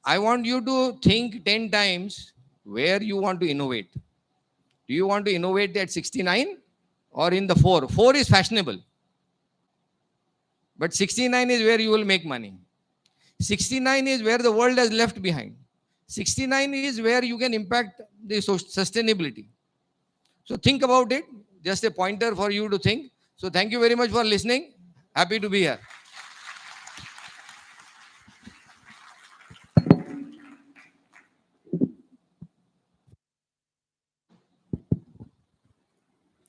I want you to think 10 times where you want to innovate. Do you want to innovate at 69 or in the 4? 4 is fashionable. But 69 is where you will make money. 69 is where the world has left behind. 69 is where you can impact the sustainability. So think about it. Just a pointer for you to think. So thank you very much for listening. Happy to be here.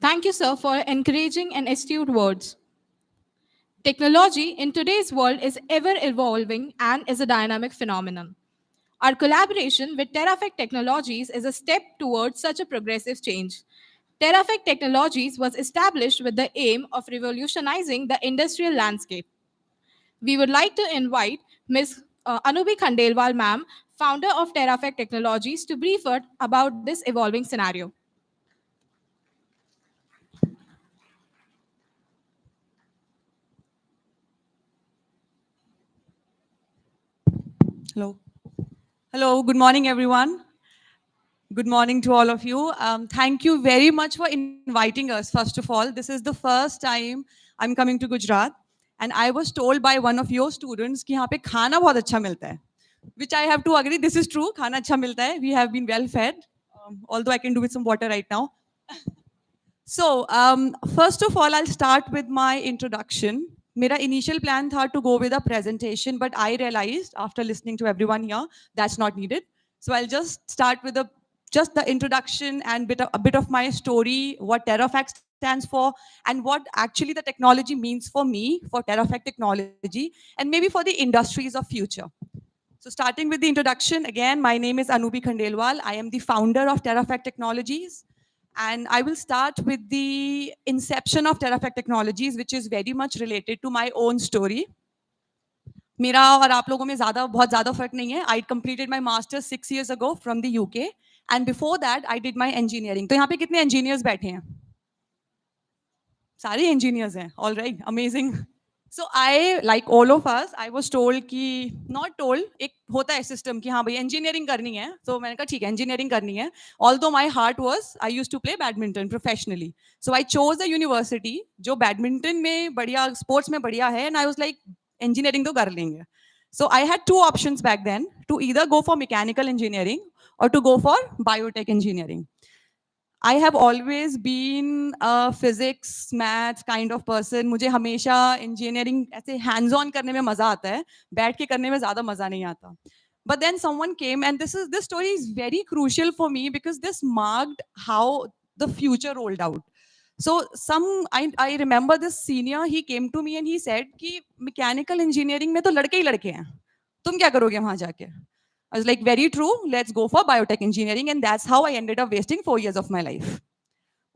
Thank you, sir, for encouraging and astute words. Technology in today's world is ever evolving and is a dynamic phenomenon. Our collaboration with TerraFect Technologies is a step towards such a progressive change. TerraFect Technologies was established with the aim of revolutionizing the industrial landscape. We would like to invite Ms. Anubi Khandelwal, ma'am, founder of TerraFect Technologies, to brief us about this evolving scenario. Hello. Hello, good morning, everyone. Good morning to all of you. Thank you very much for inviting us, first of all. This is the first time I'm coming to Gujarat. And I was told by one of your students कि यहाँ पे खाना बहुत अच्छा मिलता है. Which I have to agree, this is true. खाना अच्छा मिलता है. We have been well fed. Although I can do with some water right now. So, first of all, I'll start with my introduction. मेरा initial plan था to go with a presentation, but I realized after listening to everyone here, that's not needed. So I'll just start with just the introduction and a bit of my story, what TerraFact stands for, and what actually the technology means for me, for TerraFact technology, and maybe for the industries of future. So starting with the introduction, again, my name is Anubi Khandelwal. I am the founder of TerraFact Technologies. And I will start with the inception of TerraFact Technologies, which is very much related to my own story. मेरा और आप लोगों में बहुत ज़्यादा फर्क नहीं है. I completed my master's 6 years ago from the UK, and before that I did my engineering. तो यहाँ पे कितने engineers बैठे हैं? सारे engineers हैं. All right, amazing. So I, like all of us, I was told कि, not told, एक होता है system कि हाँ भाई engineering करनी है. So मैंने कहा ठीक है engineering करनी है. Although my heart was, I used to play badminton professionally. So I chose a university जो badminton में बढ़िया, sports में बढ़िया है, and I was like engineering तो कर लेंगे. So I had two options back then, to either go for mechanical engineering or to go for biotech engineering. I have always been a physics, maths kind of person. मुझे हमेशा engineering ऐसे hands on करने में मजा आता है, बैठ के करने में ज़्यादा मजा नहीं आता. But then someone came, and this story is very crucial for me because this marked how the future rolled out. So I remember this senior, he came to me and he said कि mechanical engineering में तो लड़के ही लड़के हैं, तुम क्या करोगे वहाँ जाके? I was like, very true, let's go for biotech engineering, and that's how I ended up wasting 4 years of my life.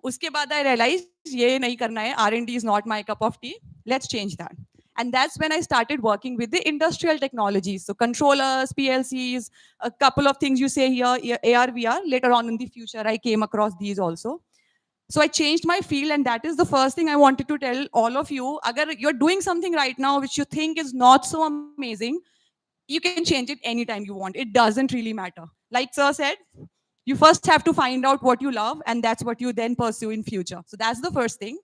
Uske baad I realized, ye nahi karna hai, R&D is not my cup of tea, let's change that. And that's when I started working with the industrial technologies. So controllers, PLCs, a couple of things you say here, AR, VR, later on in the future, I came across these also. So I changed my field, and that is the first thing I wanted to tell all of you. Agar you're doing something right now which you think is not so amazing, you can change it anytime you want. It doesn't really matter. Like sir said, you first have to find out what you love, and that's what you then pursue in future. So that's the first thing.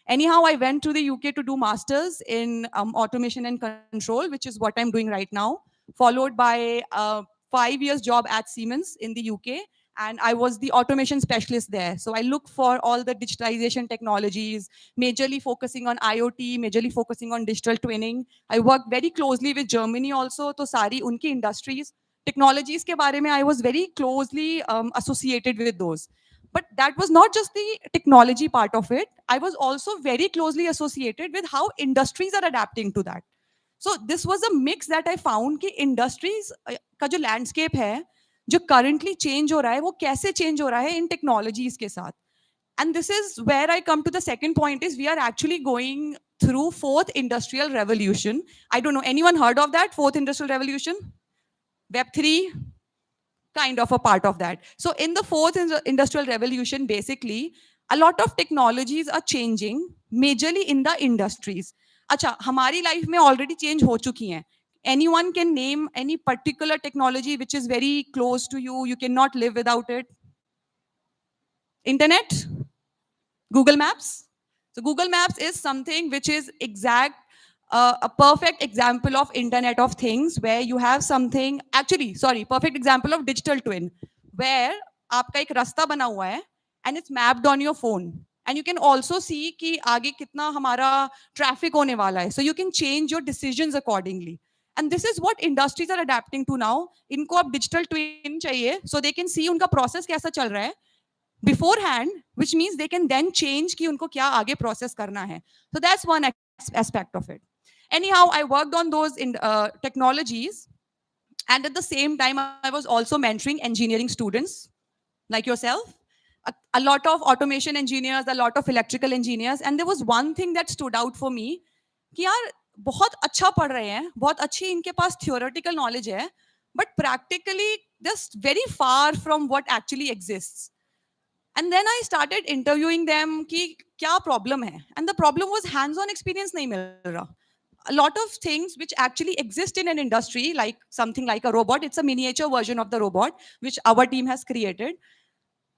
Anyhow, I went to the UK to do masters in automation and control, which is what I'm doing right now, followed by a 5 years job at Siemens in the UK. And I was the automation specialist there. So I look for all the digitalization technologies, majorly focusing on IoT, majorly focusing on digital twinning. I work very closely with Germany also. So sari unki industries, technologies ke bare mein, I was very closely associated with those. But that was not just the technology part of it. I was also very closely associated with how industries are adapting to that. So this was a mix that I found कि industries का जो landscape है, जो currently change हो रहा है, वो कैसे change हो रहा है in technologies के साथ. And this is where I come to the second point, is we are actually going through fourth industrial revolution. I don't know, anyone heard of that, fourth industrial revolution? Web 3? Kind of a part of that. So in the fourth industrial revolution, basically, a lot of technologies are changing, majorly in the industries. अच्छा, हमारी life में already change हो चुकी हैं. Anyone can name any particular technology which is very close to you, you cannot live without it? Internet? Google Maps? So Google Maps is something which is a perfect example of Internet of Things, where you have something, perfect example of digital twin, where आपका एक रास्ता बना हुआ है and it's mapped on your phone. And you can also see कि आगे कितना हमारा traffic होने वाला है. So you can change your decisions accordingly. And this is what industries are adapting to now. इनको अब digital twin चाहिए, so they can see उनका process कैसा चल रहा है beforehand, which means they can then change कि उनको क्या आगे process करना है. So that's one aspect of it. Anyhow, I worked on those technologies, and at the same time, I was also mentoring engineering students like yourself, a lot of automation engineers, a lot of electrical engineers, and there was one thing that stood out for me, कि यार बहुत अच्छा पढ़ रहे हैं, बहुत अच्छी इनके पास theoretical knowledge है, but practically just very far from what actually exists. And then I started interviewing them कि क्या problem है, and the problem was hands-on experience नहीं मिल रहा. A lot of things which actually exist in an industry, like something like a robot, it's a miniature version of the robot, which our team has created.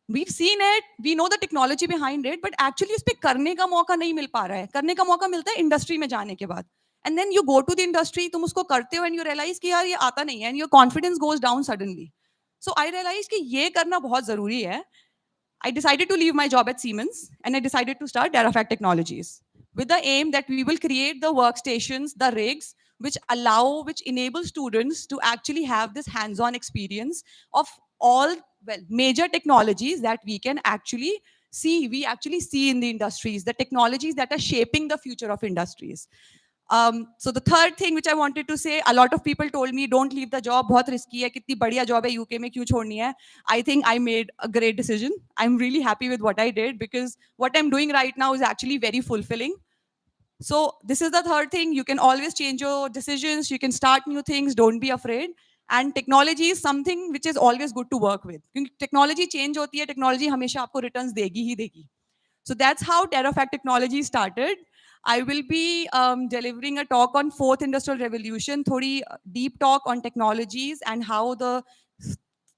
We've seen it, we know the technology behind it, but actually उस पे करने का मौका नहीं मिल पा रहा है. करने का मौका मिलता है इंडस्ट्री में जाने के बाद. And then you go to the industry, तुम उसको करते हो and you realize कि यार ये आता नहीं है, and your confidence goes down suddenly. So I realized कि ये करना बहुत ज़रूरी है. I decided to leave my job at Siemens, and I decided to start TerraFact Technologies, with the aim that we will create the workstations, the rigs, which enable students to actually have this hands-on experience of all, major technologies that we can actually see in the industries, the technologies that are shaping the future of industries. So the third thing which I wanted to say, a lot of people told me, don't leave the job, बहुत risky है, कितनी बढ़िया job है UK में, क्यों छोड़नी है? I think I made a great decision. I'm really happy with what I did because what I'm doing right now is actually very fulfilling. So this is the third thing. You can always change your decisions. You can start new things. Don't be afraid. And technology is something which is always good to work with. क्योंकि technology change होती है, technology हमेशा आपको returns देगी ही देगी. So that's how TerraFact Technology started. I will be delivering a talk on fourth industrial revolution, थोड़ी deep talk on technologies and how the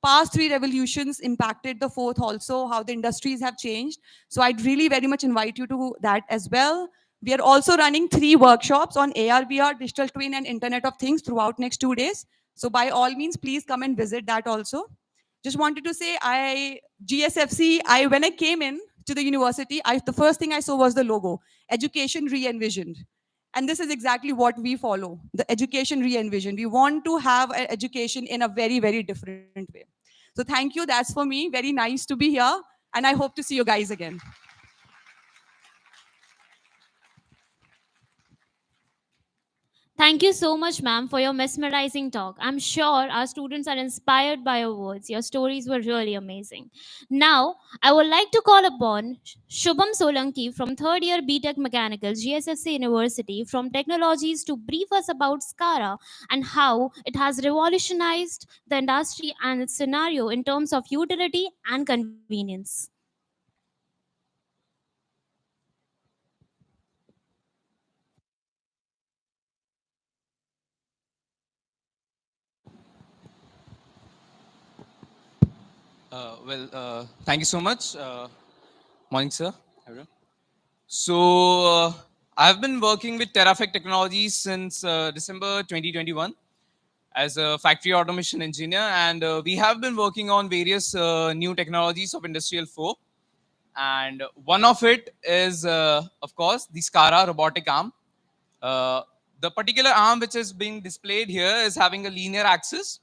past three revolutions impacted the fourth also, how the industries have changed. So I'd really very much invite you to that as well. We are also running 3 workshops on AR, VR, digital twin, and Internet of Things throughout next 2 days. So by all means, please come and visit that also. Just wanted to say, GSFC, when I came in to the university, the first thing I saw was the logo, Education Re-envisioned. And this is exactly what we follow, the education re-envisioned. We want to have an education in a very, very different way. So thank you. That's for me. Very nice to be here. And I hope to see you guys again. Thank you so much, ma'am, for your mesmerizing talk. I'm sure our students are inspired by your words. Your stories were really amazing. Now, I would like to call upon Shubham Solanki from third year BTech Mechanical, GSFC University, from Technologies to brief us about SCARA and how it has revolutionized the industry and its scenario in terms of utility and convenience. Thank you so much. Morning, sir. Everyone. So, I've been working with TerraFact Technologies since December 2021 as a factory automation engineer, and we have been working on various new technologies of Industrial 4. And one of it is, of course, the SCARA robotic arm. The particular arm which is being displayed here is having a linear axis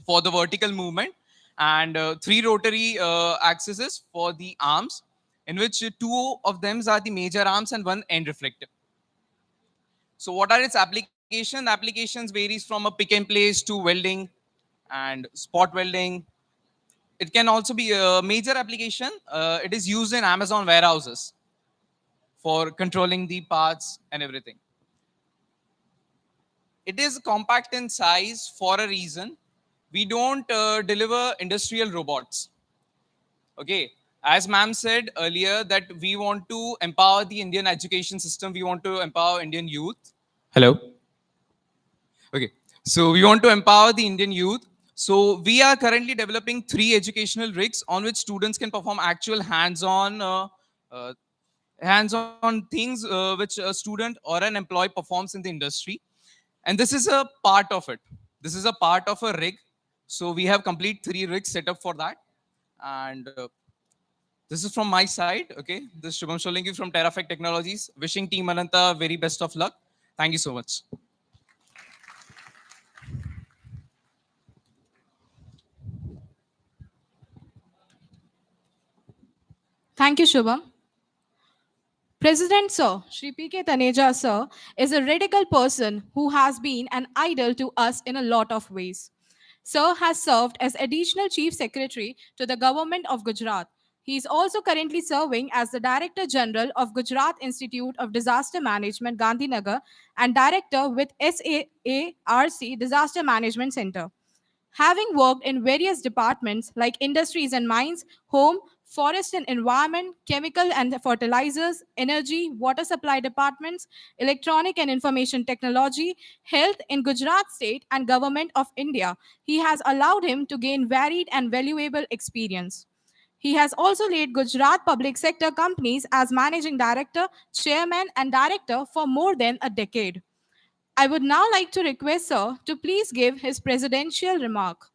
for the vertical movement and 3 rotary axes for the arms, in which 2 of them are the major arms and 1 end reflector. So what are its applications? Applications varies from a pick and place to welding and spot welding. It can also be a major application. It is used in Amazon warehouses for controlling the parts and everything. It is compact in size for a reason. We don't deliver industrial robots. Okay, as ma'am said earlier that we want to empower the Indian education system. We want to empower Indian youth. Hello. Okay, so we want to empower the Indian youth. So we are currently developing 3 educational rigs on which students can perform actual hands-on things which a student or an employee performs in the industry. And this is a part of it. This is a part of a rig. So we have complete 3 rigs set up for that. And this is from my side. Okay, this is Shubham Solanki from TerraFact Technologies. Wishing Team Ananta very best of luck. Thank you so much. Thank you, Shubham. President Sir, Shri P.K. Taneja Sir, is a radical person who has been an idol to us in a lot of ways. Sir has served as Additional Chief Secretary to the Government of Gujarat. He is also currently serving as the Director General of Gujarat Institute of Disaster Management, Gandhinagar, and Director with SAARC Disaster Management Center. Having worked in various departments like industries and mines, home, forest and environment, chemical and fertilizers, energy, water supply departments, electronic and information technology, health in Gujarat state and government of India, he has allowed him to gain varied and valuable experience. He has also led Gujarat public sector companies as managing director, chairman, and director for more than a decade. I would now like to request Sir to please give his presidential remark.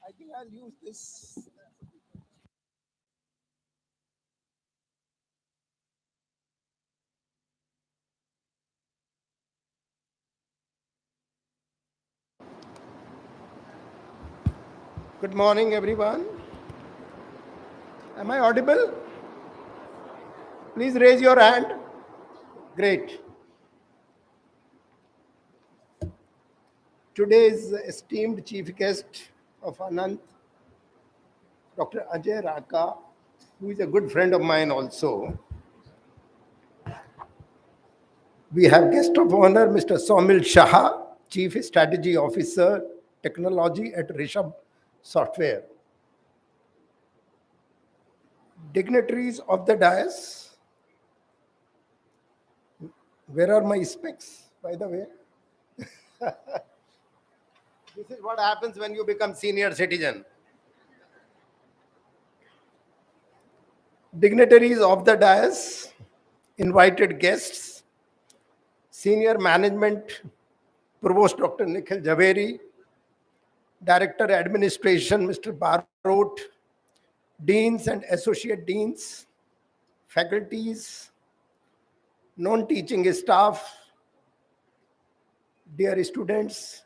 I think I'll use this. Good morning, everyone. Am I audible? Please raise your hand. Great. Today's esteemed chief guest of Anant, Dr. Ajay Raka, who is a good friend of mine also. We have guest of honor, Mr. Somil Shah, Chief Strategy Officer, Technology at Rishabh Software. Dignitaries of the dais. Where are my specs, by the way? This is what happens when you become senior citizen. Dignitaries of the dais, invited guests, senior management, Provost Dr. Nikhil Javeri, Director Administration, Mr. Barot, Deans and Associate Deans, faculties, non-teaching staff, dear students,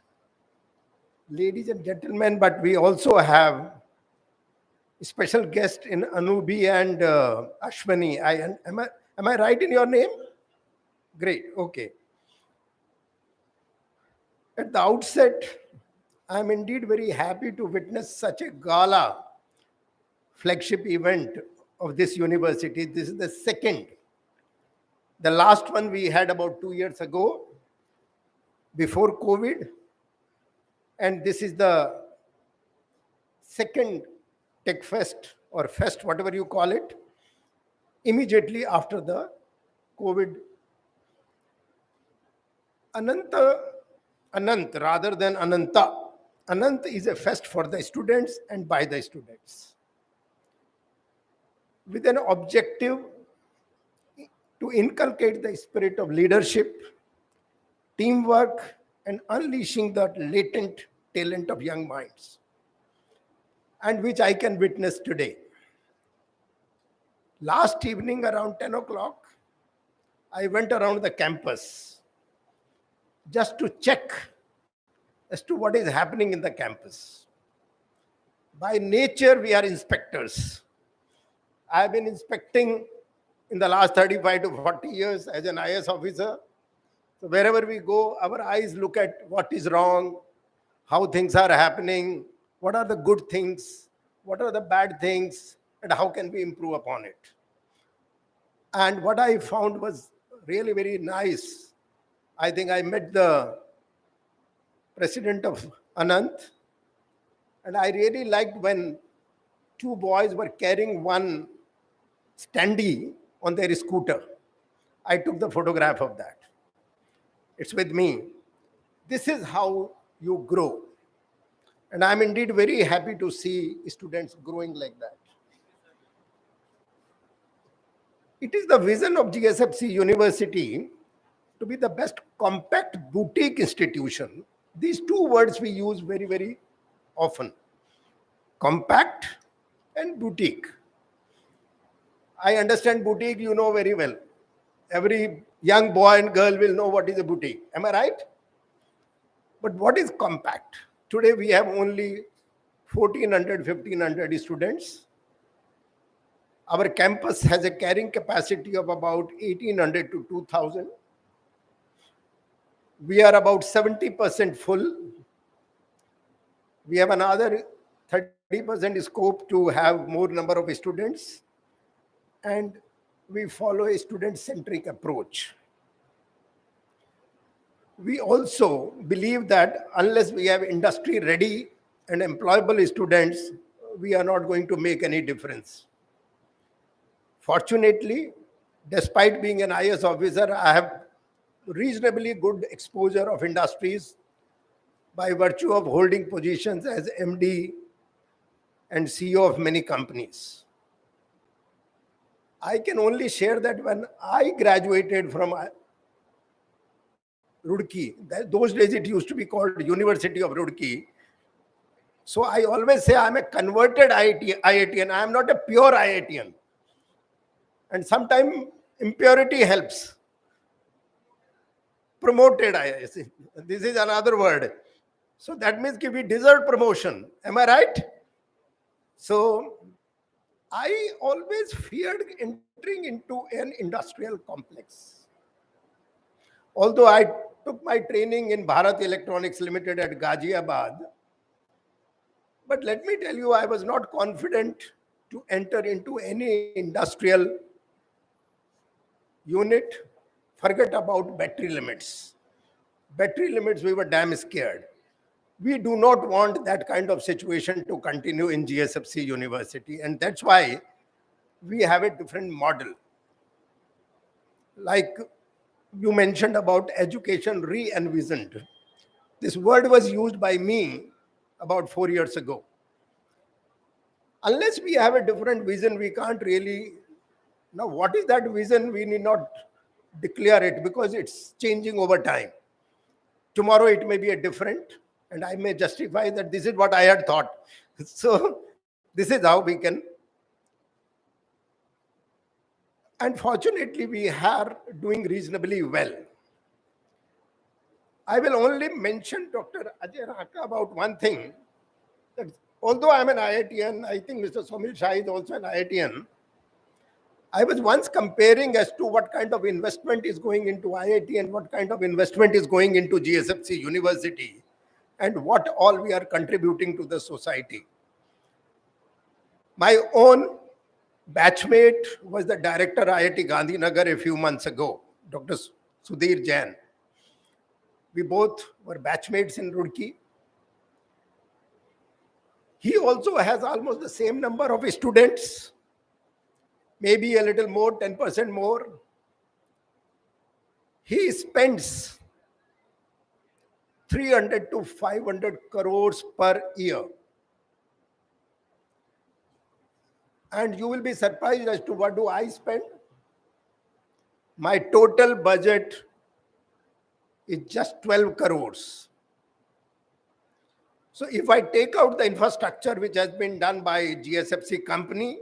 ladies and gentlemen, but we also have special guest in Anubi and Ashwani. Am I right in your name? Great, okay. At the outset, I am indeed very happy to witness such a gala flagship event of this university. This is the second. The last one we had about 2 years ago, before COVID. And this is the second Tech Fest or Fest, whatever you call it, immediately after the COVID. Anant rather than Ananta. Anant is a fest for the students and by the students, with an objective to inculcate the spirit of leadership, teamwork, and unleashing the latent talent of young minds, and which I can witness today. Last evening around 10 o'clock, I went around the campus just to check as to what is happening in the campus. By nature, we are inspectors. I have been inspecting in the last 35 to 40 years as an IS officer. So wherever we go, our eyes look at what is wrong, how things are happening, what are the good things, what are the bad things, and how can we improve upon it. And what I found was really very nice. I think I met the president of Anant, and I really liked when two boys were carrying one standee on their scooter. I took the photograph of that. It's with me. This is how you grow. And I'm indeed very happy to see students growing like that. It is the vision of GSFC University to be the best compact boutique institution. These two words we use very, very often. Compact and boutique. I understand boutique, you know very well. Every young boy and girl will know what is a boutique. Am I right? But what is compact? Today we have only 1,400, 1,500 students. Our campus has a carrying capacity of about 1,800 to 2,000. We are about 70% full. We have another 30% scope to have more number of students. And we follow a student-centric approach. We also believe that unless we have industry-ready and employable students, we are not going to make any difference. Fortunately, despite being an IS officer, I have reasonably good exposure of industries by virtue of holding positions as MD and CEO of many companies. I can only share that when I graduated from Roorkee, those days it used to be called University of Roorkee. So I always say I'm a converted IITian. I am not a pure IITian. And sometimes impurity helps. Promoted IIT. This is another word. So that means we deserve promotion. Am I right? So I always feared entering into an industrial complex. Although I took my training in Bharat Electronics Limited at Ghaziabad, but let me tell you, I was not confident to enter into any industrial unit. Forget about battery limits. Battery limits, we were damn scared. We do not want that kind of situation to continue in GSFC University, and that's why we have a different model. Like you mentioned about education re-envisioned. This word was used by me about 4 years ago. Unless we have a different vision, we can't really. Now, what is that vision? We need not declare it because it's changing over time. Tomorrow it may be a different, and I may justify that this is what I had thought. So, this is how we can. And fortunately, we are doing reasonably well. I will only mention Dr. Ajay Raka about one thing. That although I'm an IITian, I think Mr. Somil Shah is also an IITian. I was once comparing as to what kind of investment is going into IIT and what kind of investment is going into GSFC University and what all we are contributing to the society. My own batchmate was the director IIT Gandhinagar a few months ago, Dr. Sudhir Jain. We both were batchmates in Roorkee. He also has almost the same number of students, maybe a little more, 10% more. He spends 300 to 500 crores per year. And you will be surprised as to what do I spend. My total budget is just 12 crores. So if I take out the infrastructure which has been done by GSFC company,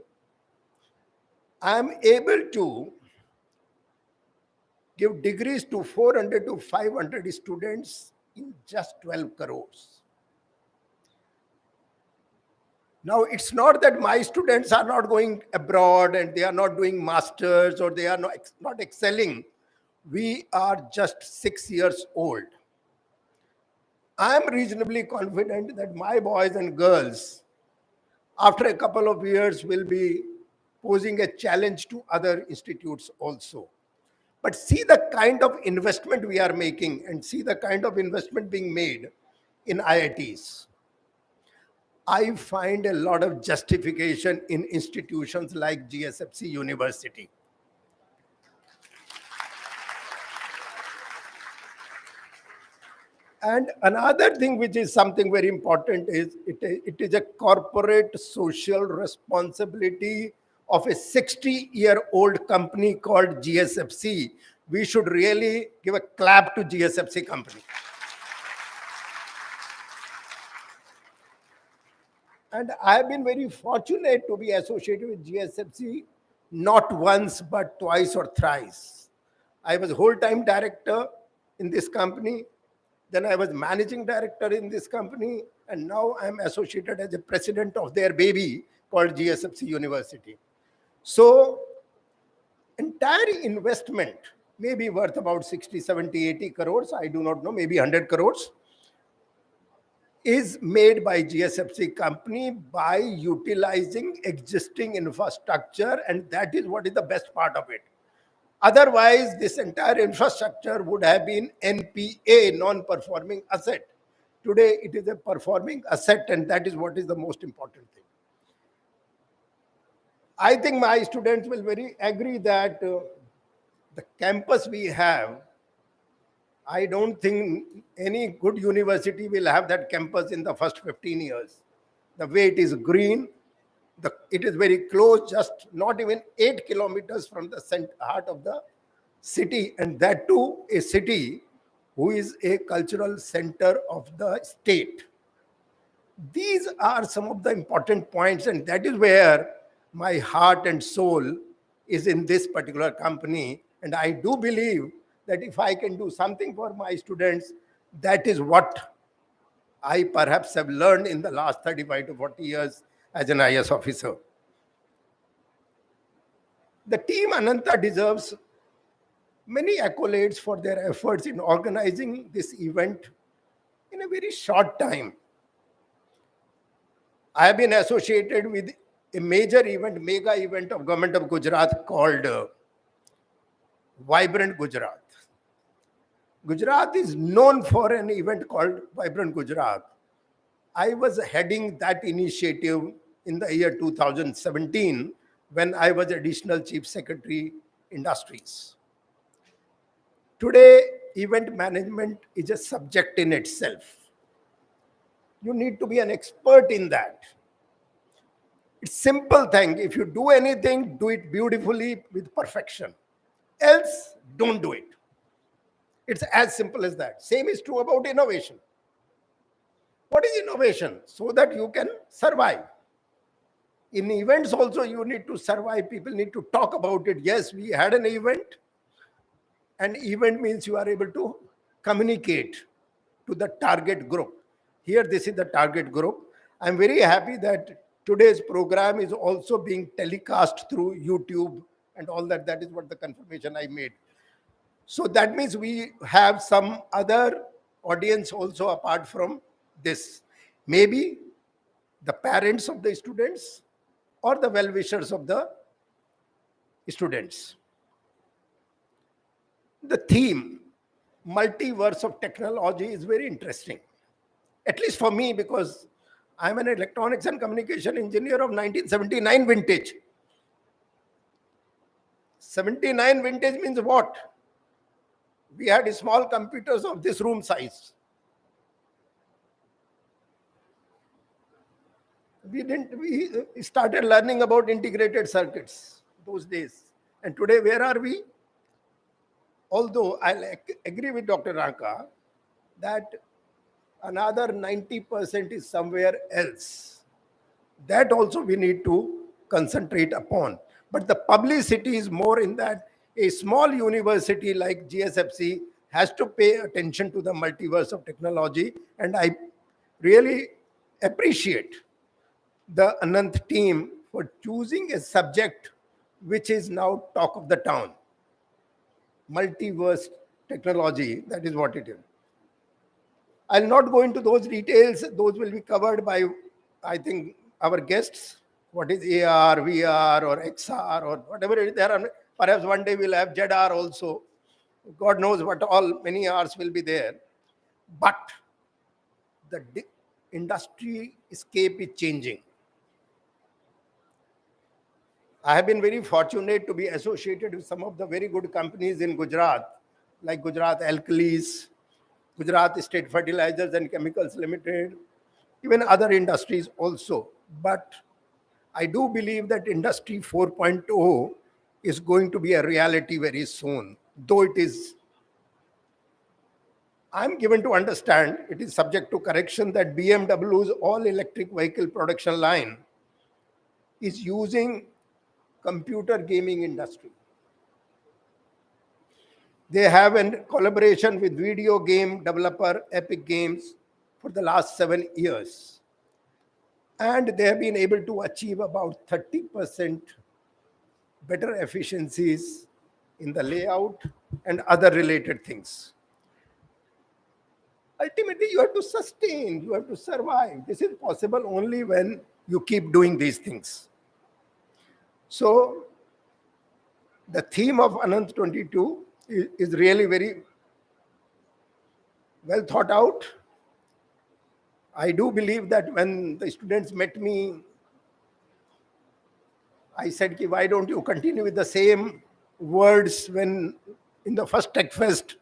I am able to give degrees to 400 to 500 students in just 12 crores. Now, it's not that my students are not going abroad and they are not doing masters or they are not excelling. We are just 6 years old. I am reasonably confident that my boys and girls, after a couple of years, will be posing a challenge to other institutes also. But see the kind of investment we are making and see the kind of investment being made in IITs. I find a lot of justification in institutions like GSFC University. And another thing which is something very important is it is a corporate social responsibility of a 60-year-old company called GSFC. We should really give a clap to GSFC company. And I have been very fortunate to be associated with GSFC not once but twice or thrice. I was whole-time director in this company. Then I was managing director in this company, and now I'm associated as a president of their baby called GSFC University. So, entire investment may be worth about 60, 70, 80 crores, I do not know, maybe 100 crores, is made by GSFC company by utilizing existing infrastructure, and that is what is the best part of it. Otherwise, this entire infrastructure would have been NPA, non-performing asset. Today, it is a performing asset, and that is what is the most important thing. I think my students will very agree that the campus we have, I don't think any good university will have that campus in the first 15 years. The way it is green, it is very close, just not even 8 kilometers from the heart of the city, and that too a city who is a cultural center of the state. These are some of the important points, and that is where my heart and soul is in this particular company. And I do believe that if I can do something for my students, that is what I perhaps have learned in the last 35 to 40 years as an IS officer. The team Ananta deserves many accolades for their efforts in organizing this event in a very short time. I have been associated with a major event, mega event of Government of Gujarat called Vibrant Gujarat. Gujarat is known for an event called Vibrant Gujarat. I was heading that initiative in the year 2017 when I was Additional Chief Secretary, Industries. Today, event management is a subject in itself. You need to be an expert in that. It's simple thing. If you do anything, do it beautifully with perfection. Else, don't do it. It's as simple as that. Same is true about innovation. What is innovation? So that you can survive. In events also, you need to survive. People need to talk about it. Yes, we had an event. An event means you are able to communicate to the target group. Here, this is the target group. I'm very happy that today's program is also being telecast through YouTube and all that. That is what the confirmation I made. So that means we have some other audience also apart from this. Maybe the parents of the students or the well-wishers of the students. The theme, multiverse of technology, is very interesting. At least for me, because I'm an electronics and communication engineer of 1979 vintage. 79 vintage means what? We had small computers of this room size. We started learning about integrated circuits those days. And today, where are we? Although I'll agree with Dr. Ranka that another 90% is somewhere else. That also we need to concentrate upon. But the publicity is more in that a small university like GSFC has to pay attention to the multiverse of technology. And I really appreciate the Anant team for choosing a subject which is now talk of the town. Multiverse technology, that is what it is. I'll not go into those details. Those will be covered by, I think, our guests. What is AR, VR, or XR, or whatever it is. There are, perhaps one day we'll have ZR also. God knows what all, many R's will be there. But the industry scape is changing. I have been very fortunate to be associated with some of the very good companies in Gujarat, like Gujarat Alkalis, Gujarat State Fertilizers and Chemicals Limited, even other industries also. But I do believe that Industry 4.0 is going to be a reality very soon, though it is, I'm given to understand, it is subject to correction, that BMW's all-electric vehicle production line is using computer gaming industry. They have a collaboration with video game developer Epic Games for the last 7 years. And they have been able to achieve about 30% better efficiencies in the layout and other related things. Ultimately, you have to sustain, you have to survive. This is possible only when you keep doing these things. So, the theme of Ananta'22 is really very well thought out. I do believe that when the students met me, I said, why don't you continue with the same words when in the first Tech Fest?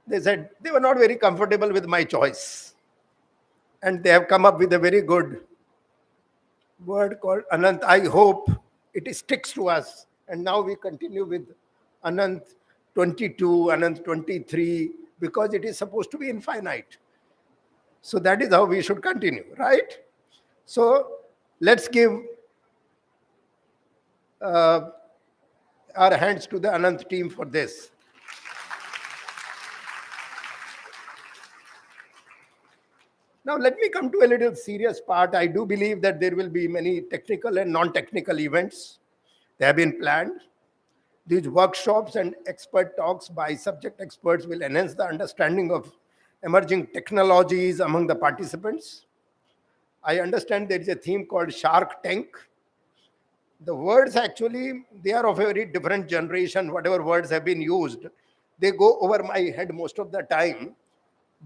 They said they were not very comfortable with my choice. And they have come up with a very good word called Anant. I hope it sticks to us. And now we continue with Ananta'22, Ananta'23, because it is supposed to be infinite. So that is how we should continue, right? So let's give our hands to the Anant team for this. Now let me come to a little serious part. I do believe that there will be many technical and non-technical events. They have been planned. These workshops and expert talks by subject experts will enhance the understanding of emerging technologies among the participants. I understand there is a theme called Shark Tank. The words actually, they are of a very different generation. Whatever words have been used, they go over my head most of the time.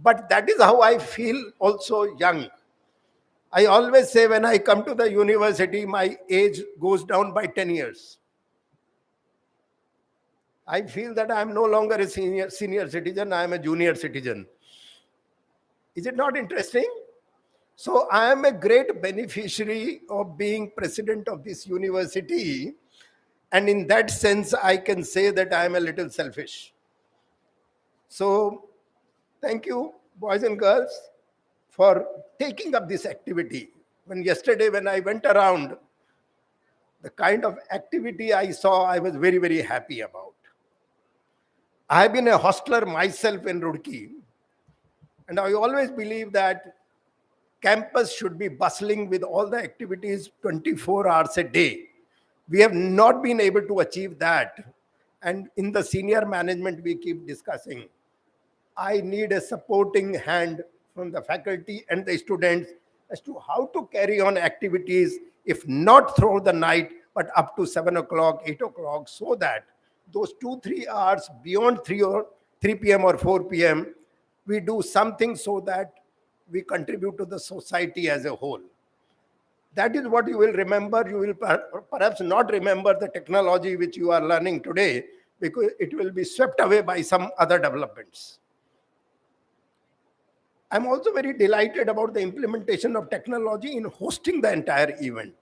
But that is how I feel also young. I always say when I come to the university, my age goes down by 10 years. I feel that I am no longer a senior citizen, I am a junior citizen. Is it not interesting? So I am a great beneficiary of being president of this university. And in that sense, I can say that I am a little selfish. So thank you, boys and girls, for taking up this activity. Yesterday, when I went around, the kind of activity I saw, I was very, very happy about. I have been a hostler myself in Roorkee, and I always believe that campus should be bustling with all the activities 24 hours a day. We have not been able to achieve that. And in the senior management, we keep discussing. I need a supporting hand from the faculty and the students as to how to carry on activities, if not through the night, but up to 7 o'clock, 8 o'clock, so that those 2-3 hours beyond 3 p.m. or 4 p.m., we do something so that we contribute to the society as a whole. That is what you will remember. You will perhaps not remember the technology which you are learning today, because it will be swept away by some other developments. I'm also very delighted about the implementation of technology in hosting the entire event.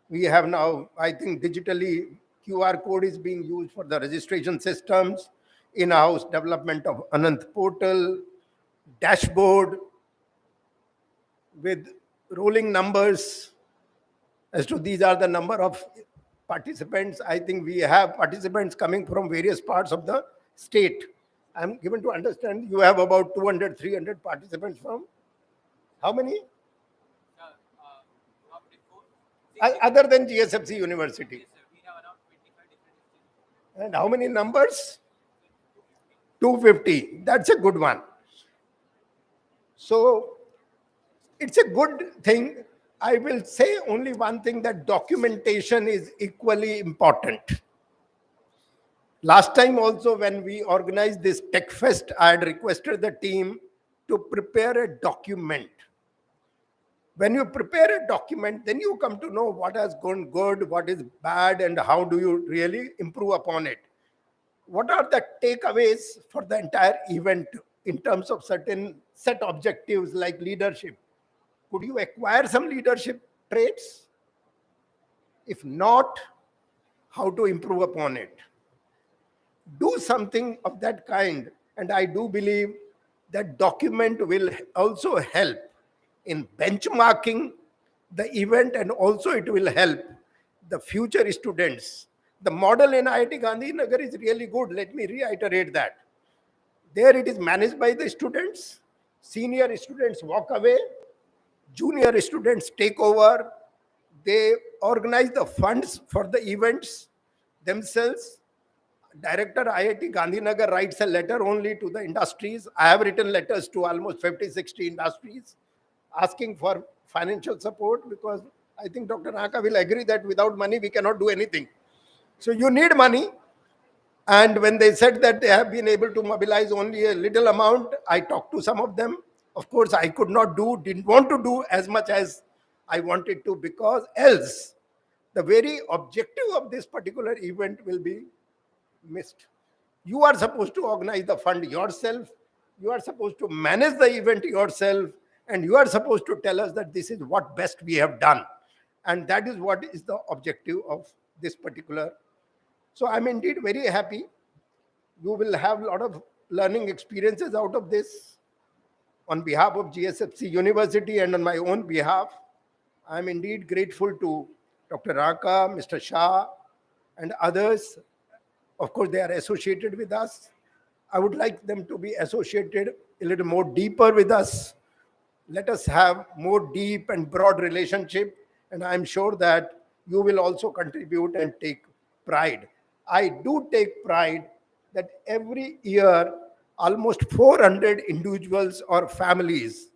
We have now, I think, digitally, QR code is being used for the registration systems, in-house development of Ananta portal, dashboard with rolling numbers as to these are the number of participants. I think we have participants coming from various parts of the state. I'm given to understand you have about 200, 300 participants from how many? Other than GSFC University. And how many numbers? 250. That's a good one. So it's a good thing. I will say only one thing, that documentation is equally important. Last time also when we organized this Tech Fest, I had requested the team to prepare a document. When you prepare a document, then you come to know what has gone good, what is bad, and how do you really improve upon it. What are the takeaways for the entire event in terms of certain set objectives like leadership? Could you acquire some leadership traits? If not, how to improve upon it? Do something of that kind, and I do believe that document will also help in benchmarking the event, and also it will help the future students. The model in IIT Gandhinagar is really good. Let me reiterate that. There it is managed by the students. Senior students walk away. Junior students take over. They organize the funds for the events themselves. Director IIT Gandhinagar writes a letter only to the industries. I have written letters to almost 50, 60 industries asking for financial support, because I think Dr. Naka will agree that without money we cannot do anything. So you need money. And when they said that they have been able to mobilize only a little amount, I talked to some of them. Of course, I could not do, didn't want to do as much as I wanted to, because else the very objective of this particular event will be missed. You are supposed to organize the fund yourself. You are supposed to manage the event yourself. And you are supposed to tell us that this is what best we have done. And that is what is the objective of this particular. So I'm indeed very happy. You will have a lot of learning experiences out of this. On behalf of GSFC University and on my own behalf, I'm indeed grateful to Dr. Raka, Mr. Shah, and others. Of course, they are associated with us. I would like them to be associated a little more deeper with us. Let us have more deep and broad relationship. And I'm sure that you will also contribute and take pride. I do take pride that every year almost 400 individuals or families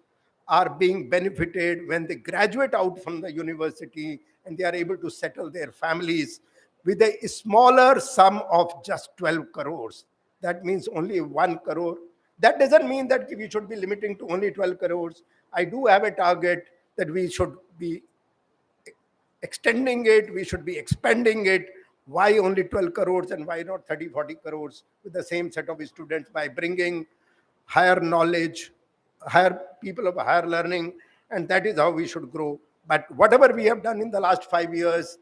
are being benefited when they graduate out from the university and they are able to settle their families with a smaller sum of just 12 crores. That means only 1 crore. That doesn't mean that we should be limiting to only 12 crores. I do have a target that we should be extending it, we should be expanding it. Why only 12 crores and why not 30, 40 crores with the same set of students, by bringing higher knowledge, higher people of higher learning, and that is how we should grow. But whatever we have done in the last 5 years,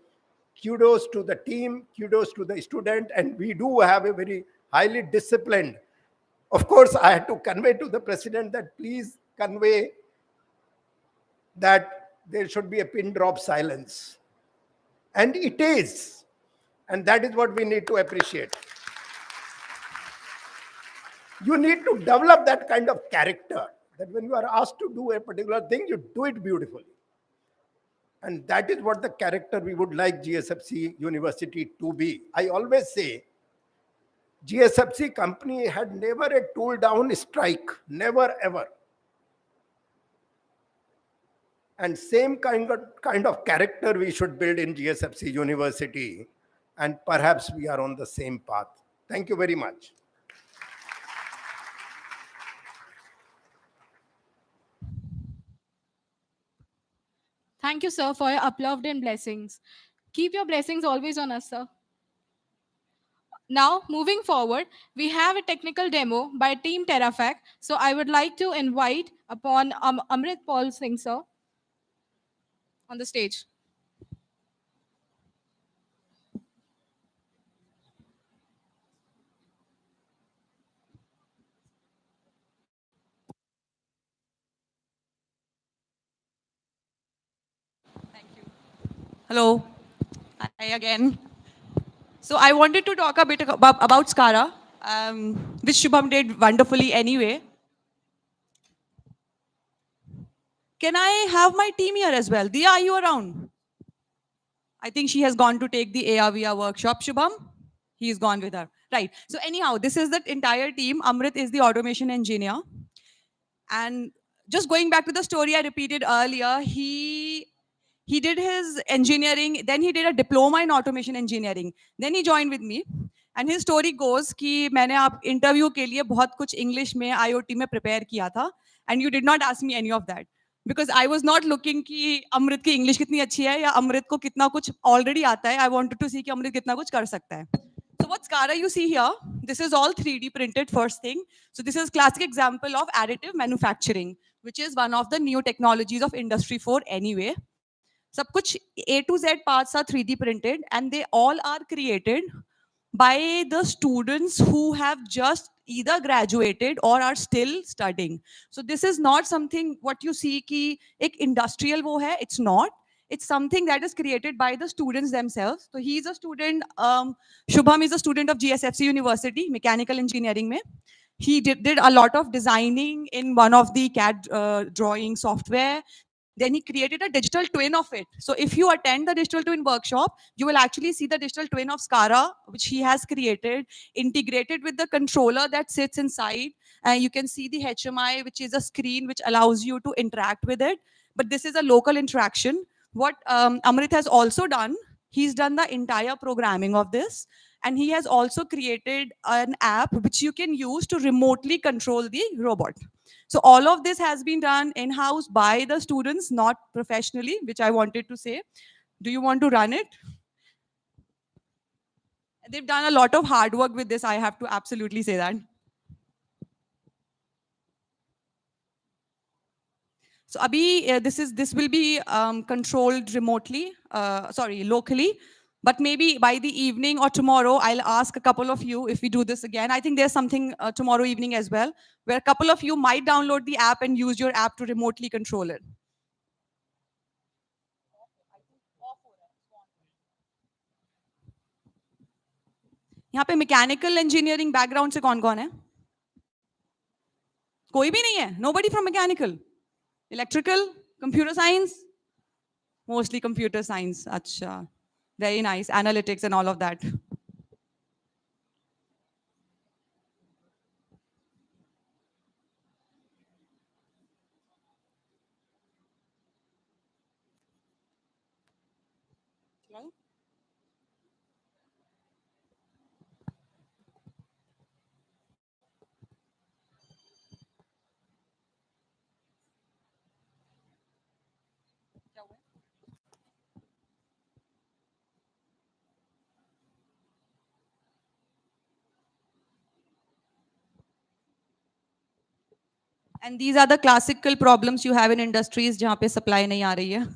kudos to the team, kudos to the student, and we do have a very highly disciplined. Of course, I had to convey to the president that please convey that there should be a pin drop silence. And it is. And that is what we need to appreciate. You need to develop that kind of character that when you are asked to do a particular thing, you do it beautifully. And that is what the character we would like GSFC University to be. I always say, GSFC company had never a tool down strike, never ever. And same kind of character we should build in GSFC University, and perhaps we are on the same path. Thank you very much. Thank you, sir, for your uplift and blessings. Keep your blessings always on us, sir. Now, moving forward, we have a technical demo by Team TerraFac. So I would like to invite upon Amrit Paul Singh, sir, on the stage. Hello. Hi again. So I wanted to talk a bit about SCARA, which Shubham did wonderfully anyway. Can I have my team here as well? Dia, are you around? I think she has gone to take the AR/VR workshop. Shubham? He's gone with her. Right. So anyhow, this is the entire team. Amrit is the automation engineer. And just going back to the story I repeated earlier, he did his engineering, then he did a diploma in automation engineering. Then he joined with me. And his story goes कि मैंने आप interview के लिए बहुत कुछ English में IoT में prepare किया था, and you did not ask me any of that. Because I was not looking कि अमृत की English कितनी अच्छी है या अमृत को कितना कुछ already आता है. I wanted to see कि अमृत कितना कुछ कर सकता है. So what SCARA you see here, this is all 3D printed first thing. So this is classic example of additive manufacturing, which is one of the new technologies of Industry 4 anyway. सब कुछ A to Z parts are 3D printed, and they all are created by the students who have just either graduated or are still studying. So this is not something what you see ki ek industrial wo hai. It's not. It's something that is created by the students themselves. So he is a student, Shubham is a student of GSFC University, mechanical engineering mein. He did a lot of designing in one of the CAD drawing software. Then he created a digital twin of it. So if you attend the digital twin workshop, you will actually see the digital twin of SCARA, which he has created, integrated with the controller that sits inside. And you can see the HMI, which is a screen which allows you to interact with it. But this is a local interaction. What Amrit has also done, he's done the entire programming of this. And he has also created an app which you can use to remotely control the robot. So all of this has been done in-house by the students, not professionally, which I wanted to say. Do you want to run it? They've done a lot of hard work with this. I have to absolutely say that. So Abhi, this will be controlled remotely, locally. But maybe by the evening or tomorrow, I'll ask a couple of you if we do this again. I think there's something tomorrow evening as well, where a couple of you might download the app and use your app to remotely control it. यहाँ पे mechanical engineering background से कौन-कौन है? कोई भी नहीं है? Nobody from mechanical? Electrical? Computer science? Mostly computer science. अच्छा. Very nice. Analytics and all of that. And these are the classical problems you have in industries जहाँ पे supply नहीं आ रही है.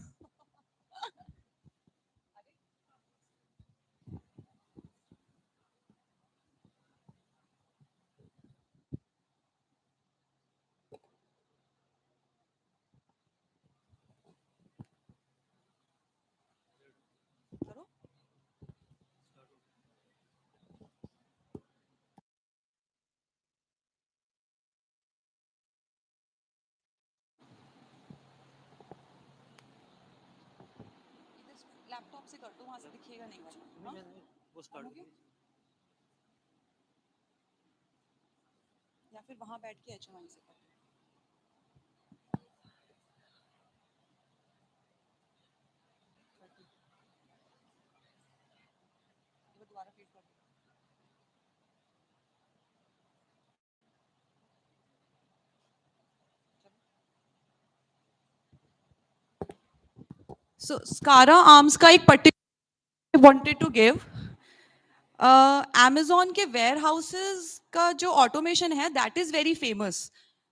लैपटॉप से कर दो, वहां से दिखेगा नहीं वाला. वो स्टार्ट या फिर वहां बैठ के HMI से कर. वो दोबारा फीड कर. So Skara Arms का एक particular I wanted to give. Amazon के warehouses का जो automation है, that is very famous.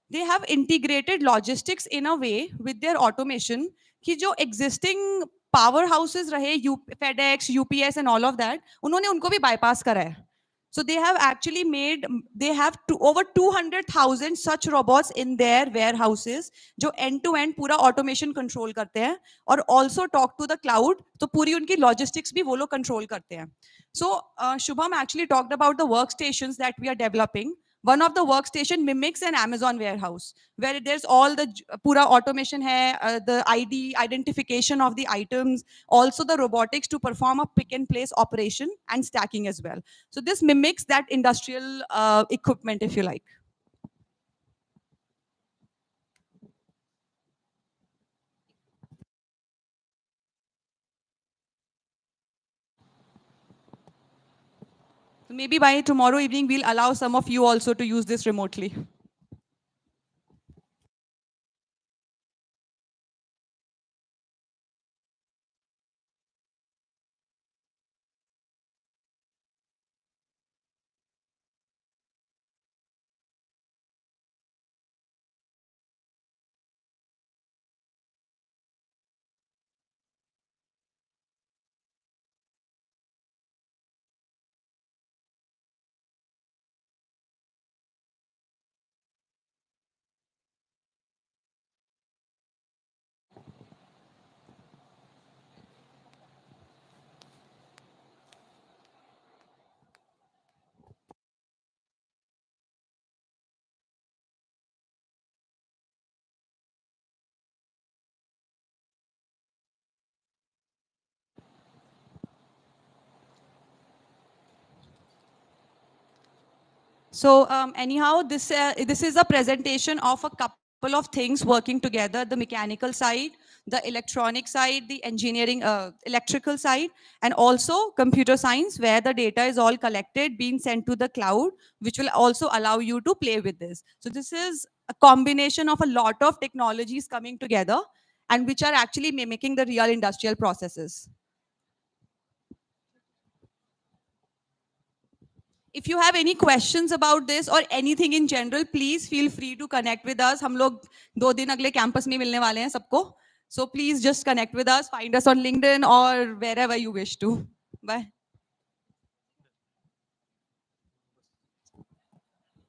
They have integrated logistics in a way with their automation कि जो existing powerhouses रहे FedEx, UPS and all of that, उन्होंने उनको भी bypass करा है. So they have actually made, they have over 200,000 such robots in their warehouses जो end-to-end पूरा automation control करते हैं और also talk to the cloud. तो पूरी उनकी logistics भी वो लोग control करते हैं. So Shubham actually talked about the workstations that we are developing. One of the workstation mimics an Amazon warehouse where there's all the pura automation hai, the identification of the items, also the robotics to perform a pick and place operation and stacking as well. So this mimics that industrial equipment, if you like. So maybe by tomorrow evening, we'll allow some of you also to use this remotely. So anyhow, this is a presentation of a couple of things working together, the mechanical side, the electronic side, the engineering, electrical side, and also computer science, where the data is all collected, being sent to the cloud, which will also allow you to play with this. So this is a combination of a lot of technologies coming together and which are actually mimicking the real industrial processes. If you have any questions about this or anything in general, please feel free to connect with us. हम लोग 2 दिन अगले campus में मिलने वाले हैं सबको. So please just connect with us, find us on LinkedIn or wherever you wish to. Bye.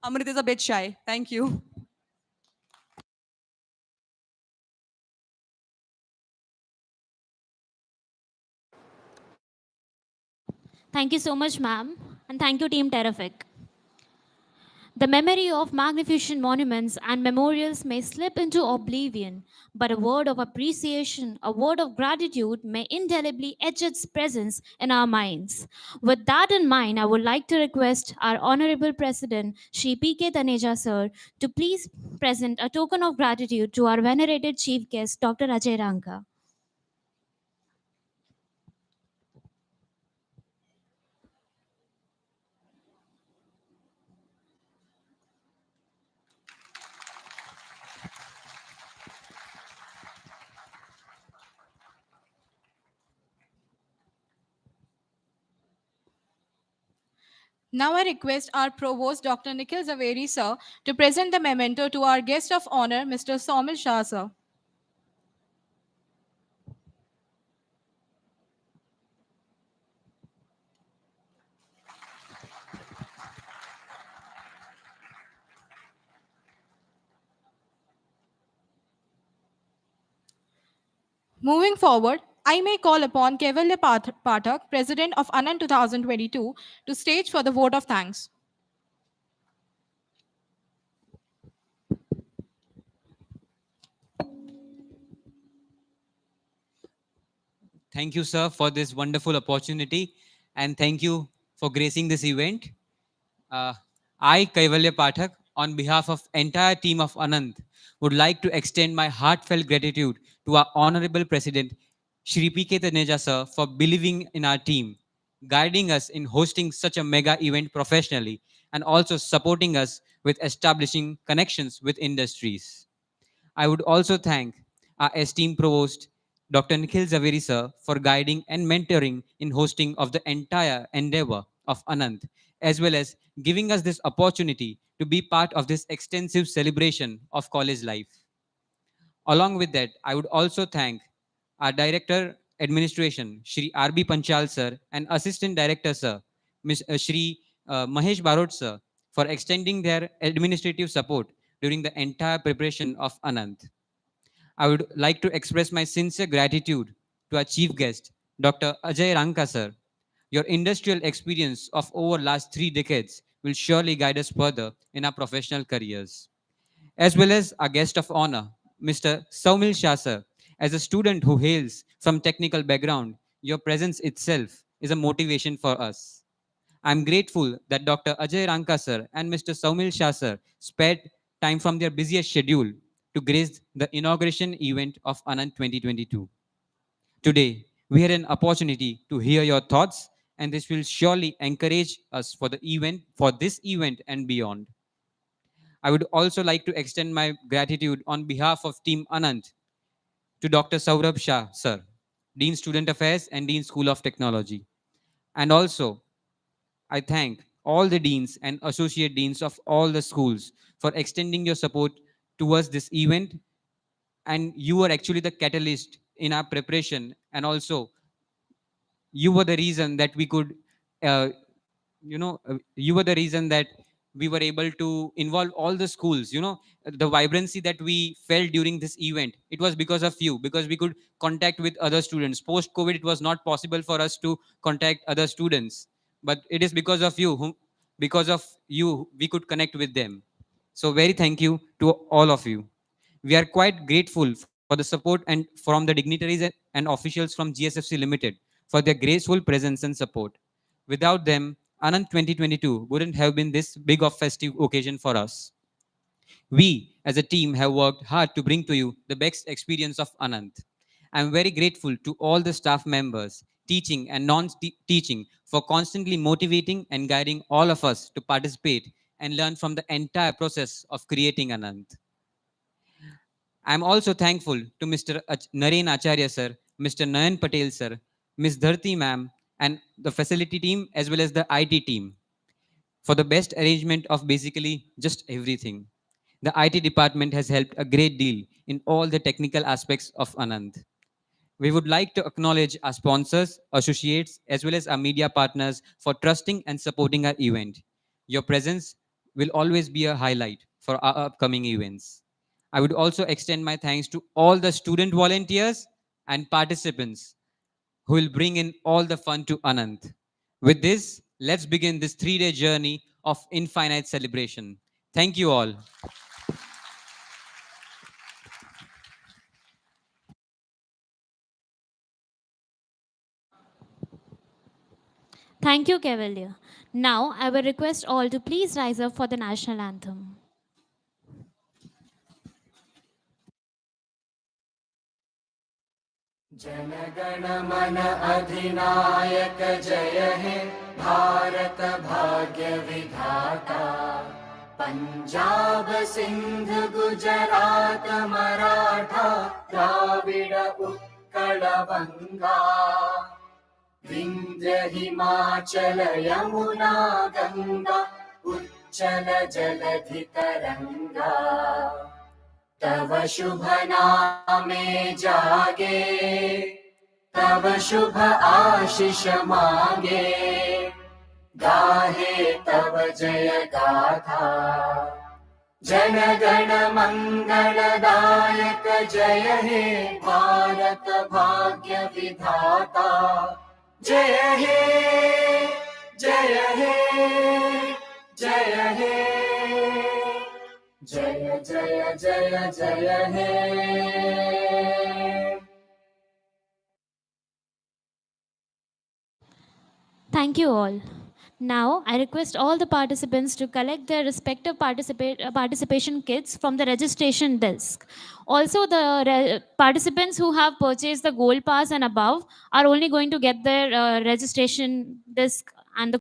Amrit is a bit shy. Thank you. Thank you so much, ma'am. And thank you, Team Terrific. The memory of magnificent monuments and memorials may slip into oblivion, but a word of appreciation, a word of gratitude may indelibly etch its presence in our minds. With that in mind, I would like to request our Honorable President, Shri P.K. Taneja Sir, to please present a token of gratitude to our venerated Chief Guest, Dr. Ajay Ranka. Now I request our Provost, Dr. Nikhil Zaveri, sir, to present the memento to our guest of honor, Mr. Somil Shah, sir. Moving forward, I may call upon Kevalya Pathak, President of Anant 2022, to stage for the vote of thanks. Thank you, sir, for this wonderful opportunity, and thank you for gracing this event. Uh, I, Kaivalya Pathak, on behalf of entire team of Anand, would like to extend my heartfelt gratitude to our Honorable President, Shri P.K. Taneja, sir, for believing in our team, guiding us in hosting such a mega event professionally, and also supporting us with establishing connections with industries. I would also thank our esteemed provost, Dr. Nikhil Zaveri sir, for guiding and mentoring in hosting of the entire endeavor of Anand, as well as giving us this opportunity to be part of this extensive celebration of college life. Along with that, I would also thank our Director Administration, Shri R.B. Panchal sir, and Assistant Director sir, Shri Mahesh Barot sir, for extending their administrative support during the entire preparation of Anand. I would like to express my sincere gratitude to our chief guest, Dr. Ajay Ranka sir. Your industrial experience of over last 3 decades will surely guide us further in our professional careers. As well as our guest of honor, Mr. Saumil Shah sir. As a student who hails from technical background, your presence itself is a motivation for us. I'm grateful that Dr. Ajay Ranka sir and Mr. Saumil Shah sir spared time from their busiest schedule to grace the inauguration event of Anant 2022. Today, we had an opportunity to hear your thoughts, and this will surely encourage us for the event, for this event and beyond. I would also like to extend my gratitude on behalf of Team Anant to Dr. Saurabh Shah, sir, Dean Student Affairs and Dean School of Technology. And also, I thank all the deans and associate deans of all the schools for extending your support towards this event. And you were actually the catalyst in our preparation. And also, you were the reason that we could, uh, you were the reason that we were able to involve all the schools. The vibrancy that we felt during this event, it was because of you, because we could contact with other students. Post COVID, it was not possible for us to contact other students, but it is because of you because of you we could connect with them. So very thank you to all of you. We are quite grateful for the support and from the dignitaries and officials from GSFC Limited for their graceful presence and support. Without them, Anant 2022 wouldn't have been this big of festive occasion for us. We, as a team, have worked hard to bring to you the best experience of Anant. I'm very grateful to all the staff members, teaching and non-teaching, for constantly motivating and guiding all of us to participate and learn from the entire process of creating Anant. I'm also thankful to Mr. Naren Acharya sir, Mr. Nayan Patel sir, Ms. Dharti ma'am, and the facility team as well as the IT team for the best arrangement of basically just everything. The IT department has helped a great deal in all the technical aspects of Anand. We would like to acknowledge our sponsors, associates, as well as our media partners for trusting and supporting our event. Your presence will always be a highlight for our upcoming events. I would also extend my thanks to all the student volunteers and participants who will bring in all the fun to Anant. With this, let's begin this 3-day journey of infinite celebration. Thank you all. Thank you, Cavalier. Now, I will request all to please rise up for the national anthem. जनगण मन अधिनायक जय हे भारत भाग्य विधाता पंजाब सिंध गुजरात मराठा द्राविड उत्कल बंगा विंध्य हिमाचल यमुना गंगा उच्चल जलधि तरंगा तव शुभ नामे जागे तव शुभ आशीष मांगे गाहे तव जय गाथा जन गण मंगलदायक जय हे भारत भाग्य विधाता जय हे जय हे जय हे जय जय जय जय हे Thank you all. Now, I request all the participants to collect their respective participation kits from the registration desk. Also, the participants who have purchased the gold pass and above are only going to get their registration disc and the